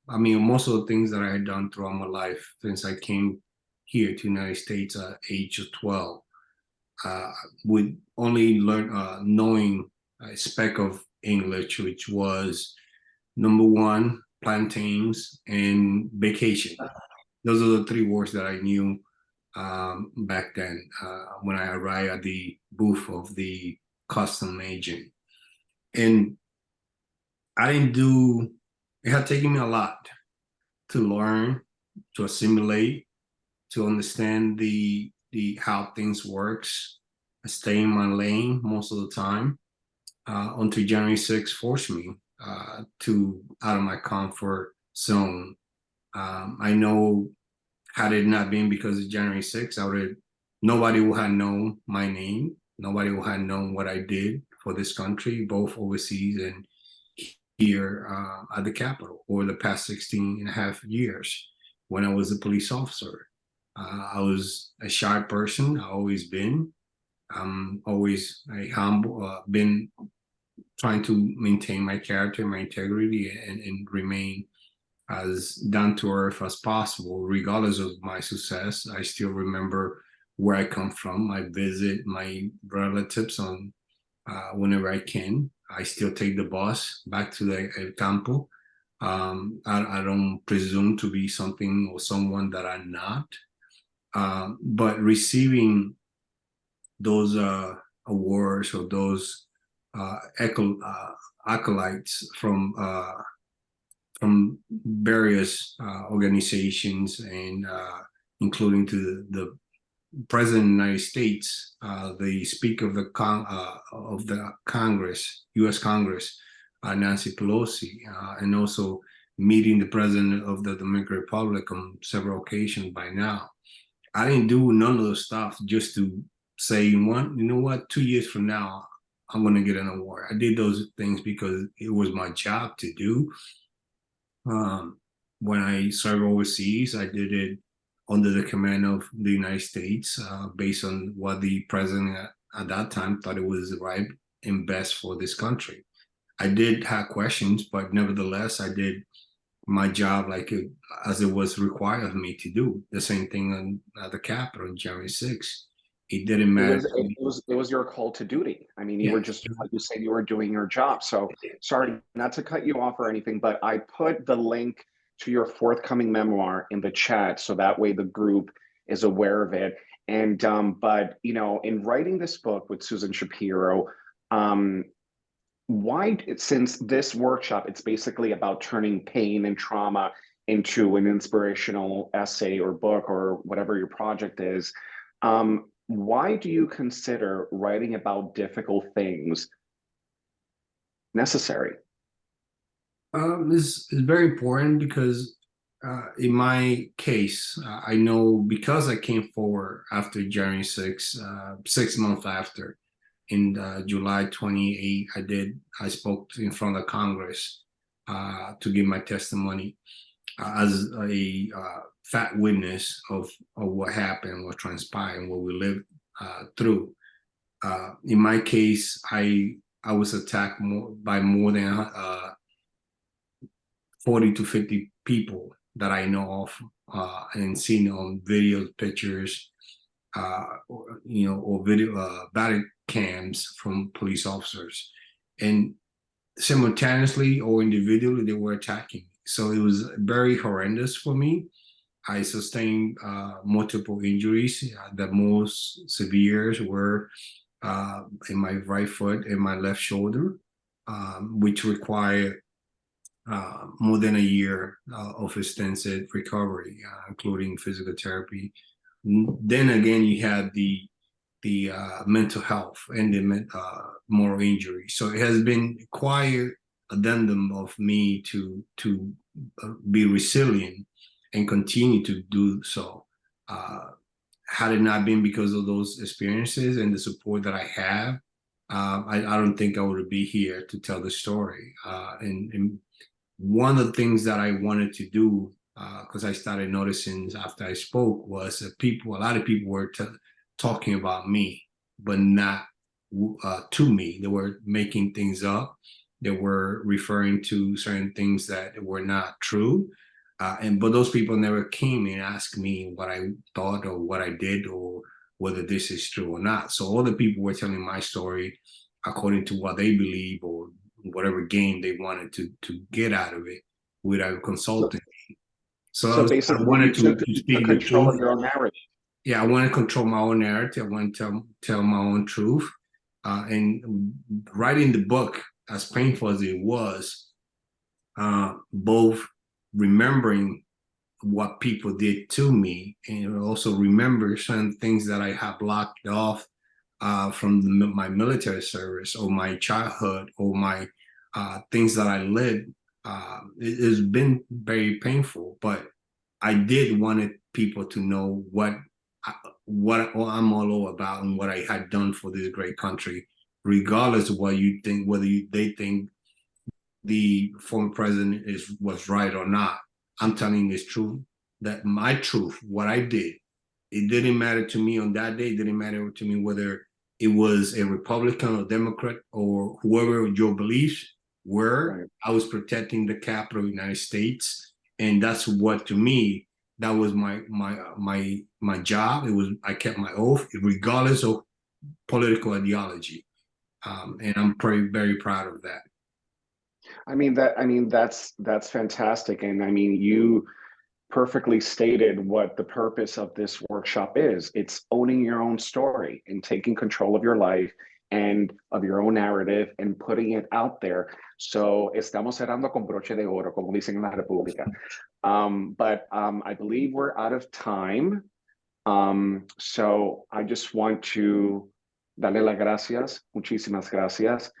most of the things that I had done throughout my life since I came here to the United States at age of 12, with only knowing a speck of English, which was number one, plantains, and vacation. Those are the 3 words that I knew back then when I arrived at the booth of the custom agent. And it had taken me a lot to learn, to assimilate, to understand the how things works, stay in my lane most of the time, until January 6th forced me to out of my comfort zone. I know had it not been because of January 6th, nobody would have known my name. Nobody would have known what I did for this country, both overseas and here at the Capitol over the past 16.5 years when I was a police officer. I was a shy person. I've always been. I'm always a humble, been trying to maintain my character, my integrity, and remain as down to earth as possible, regardless of my success. I still remember where I come from. I visit my relatives on whenever I can. I still take the bus back to the El Campo. I don't presume to be something or someone that I'm not. But receiving those awards or those acolytes from various organizations and including to the President of the United States, the Speaker of the Congress, U.S. Congress, Nancy Pelosi, and also meeting the President of the Dominican Republic on several occasions by now. I didn't do none of those stuff just to say, you know what, 2 years from now, I'm going to get an award. I did those things because it was my job to do. When I served overseas, I did it under the command of the United States, based on what the president at that time thought it was right and best for this country. I did have questions, but nevertheless, I did my job as it was required of me to do. The same thing at the Capitol on January 6th. It didn't It matter was to it, me. it was your call to duty. I mean, you Yeah. were just like you said, you were doing your job. So sorry, not to cut you off or anything, but I put the link to your forthcoming memoir in the chat so that way the group is aware of it. And but you know, in writing this book with Susan Shapiro, um, why, since this workshop, it's basically about turning pain and trauma into an inspirational essay or book or whatever your project is, why do you consider writing about difficult things necessary? This is very important because in my case, I know because I came forward after January 6, 6 months after, in July 28, I spoke in front of Congress to give my testimony as a fat witness of what happened, what transpired, what we lived through. In my case, I was attacked by more than 40 to 50 people that I know of and seen on videos, pictures, or video body cams from police officers. And simultaneously or individually, they were attacking me. So it was very horrendous for me. I sustained multiple injuries. The most severe were in my right foot and my left shoulder, which required more than a year of extensive recovery, including physical therapy. Then again, you had the mental health and the moral injury. So it has been quite addendum of me to be resilient and continue to do so. Had it not been because of those experiences and the support that I have, I don't think I would be here to tell the story. And one of the things that I wanted to do, because I started noticing after I spoke, was that a lot of people were talking about me, but not to me. They were making things up. They were referring to certain things that were not true. But those people never came and asked me what I thought or what I did or whether this is true or not. So all the people were telling my story according to what they believe or whatever gain they wanted to get out of it without consulting me. So I basically, wanted you to took speak the control of truth. your own narrative. Yeah, I want to control my own narrative. I want to tell my own truth. And writing the book, as painful as it was, both remembering what people did to me and also remember certain things that I have blocked off from my military service or my childhood or my things that I lived. It has been very painful, but I did wanted people to know what I'm all about and what I had done for this great country, regardless of what you think, they think the former president was right or not. I'm telling you this truth, that my truth, what I did, it didn't matter to me on that day. It didn't matter to me whether it was a Republican or Democrat or whoever your beliefs were. Right. I was protecting the capital of the United States, and that's what, to me, that was my job. It was, I kept my oath, regardless of political ideology, and I'm very proud of that. I mean that's fantastic, and I mean you perfectly stated what the purpose of this workshop is. It's owning your own story and taking control of your life and of your own narrative and putting it out there. So estamos cerrando con broche de oro, como dicen en la República. But I believe we're out of time. So I just want to darle las gracias, muchísimas gracias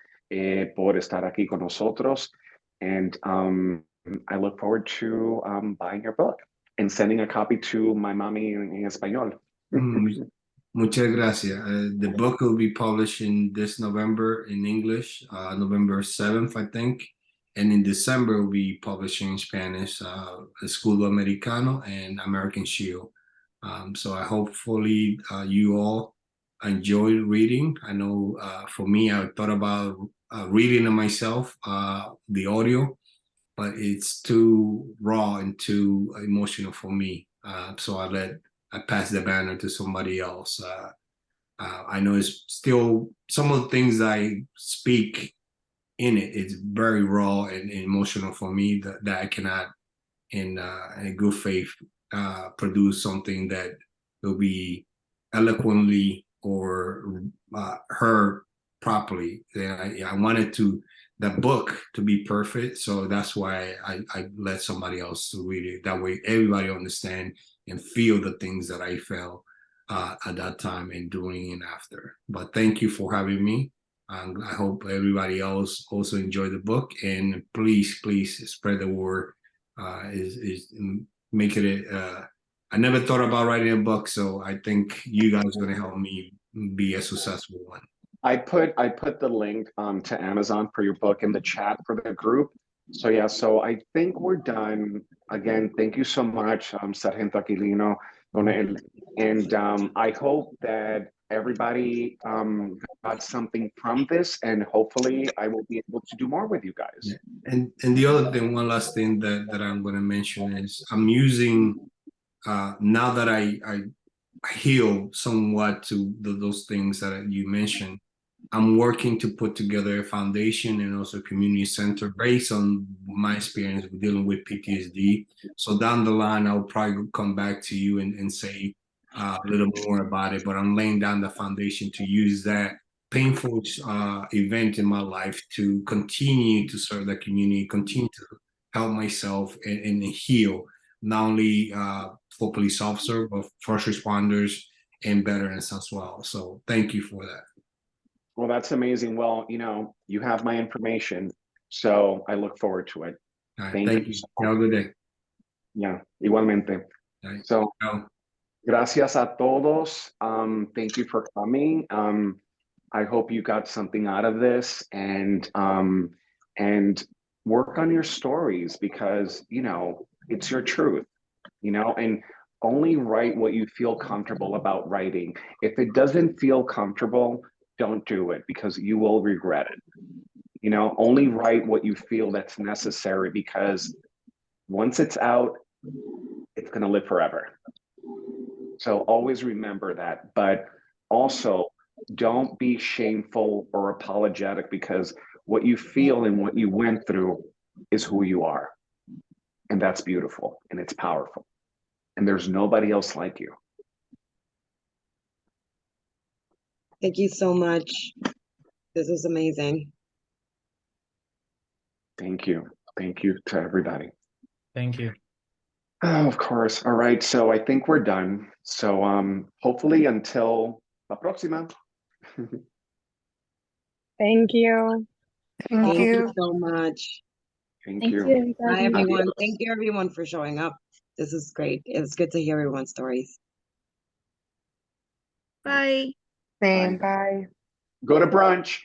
por estar aquí con nosotros. And I look forward to buying your book and sending a copy to my mommy in español. Muchas gracias. The book will be published in this November in English, November 7th, I think. And in December, it will be published in Spanish, Escudo Americano and American Shield. So I hopefully you all enjoy reading. I know for me, I thought about reading it myself, the audio, but it's too raw and too emotional for me. So I pass the banner to somebody else. I know it's still some of the things I speak in it. It's very raw and emotional for me that I cannot, in good faith, produce something that will be eloquently or heard properly. I wanted that book to be perfect, so that's why I let somebody else to read it. That way, everybody understand and feel the things that I felt at that time and during and after. But thank you for having me. I hope everybody else also enjoyed the book, and please spread the word. Is making it. I never thought about writing a book, so I think you guys are going to help me be a successful one. I put the link to Amazon for your book in the chat for the group. So yeah, so I think we're done. Again, thank you so much, Sargento Aquilino, and I hope that everybody got something from this, and hopefully I will be able to do more with you guys. Yeah. And the other thing, one last thing that I'm going to mention is I'm using now that I heal somewhat to those things that you mentioned. I'm working to put together a foundation and also a community center based on my experience with dealing with PTSD. So down the line, I'll probably come back to you and say a little more about it, but I'm laying down the foundation to use that painful event in my life to continue to serve the community, continue to help myself and heal, not only for police officers, but first responders and veterans as well. So thank you for that. Well, that's amazing. Well, you have my information, so I look forward to it. All right, Thank you. Have a good day. Yeah, igualmente. Right. So, gracias a todos. Thank you for coming. I hope you got something out of this, and work on your stories, because it's your truth, and only write what you feel comfortable about writing. If it doesn't feel comfortable, don't do it, because you will regret it. Only write what you feel that's necessary, because once it's out, it's going to live forever. So always remember that. But also, don't be shameful or apologetic, because what you feel and what you went through is who you are. And that's beautiful, and it's powerful. And there's nobody else like you. Thank you so much. This was amazing. Thank you. Thank you to everybody. Thank you. Oh, of course. All right. So I think we're done. So hopefully until la próxima. Thank you. Thank you so much. Thank Thank you. you, everybody. Bye, everyone. Adios. Thank you, everyone, for showing up. This is great. It's good to hear everyone's stories. Bye. Same, bye. Go to brunch.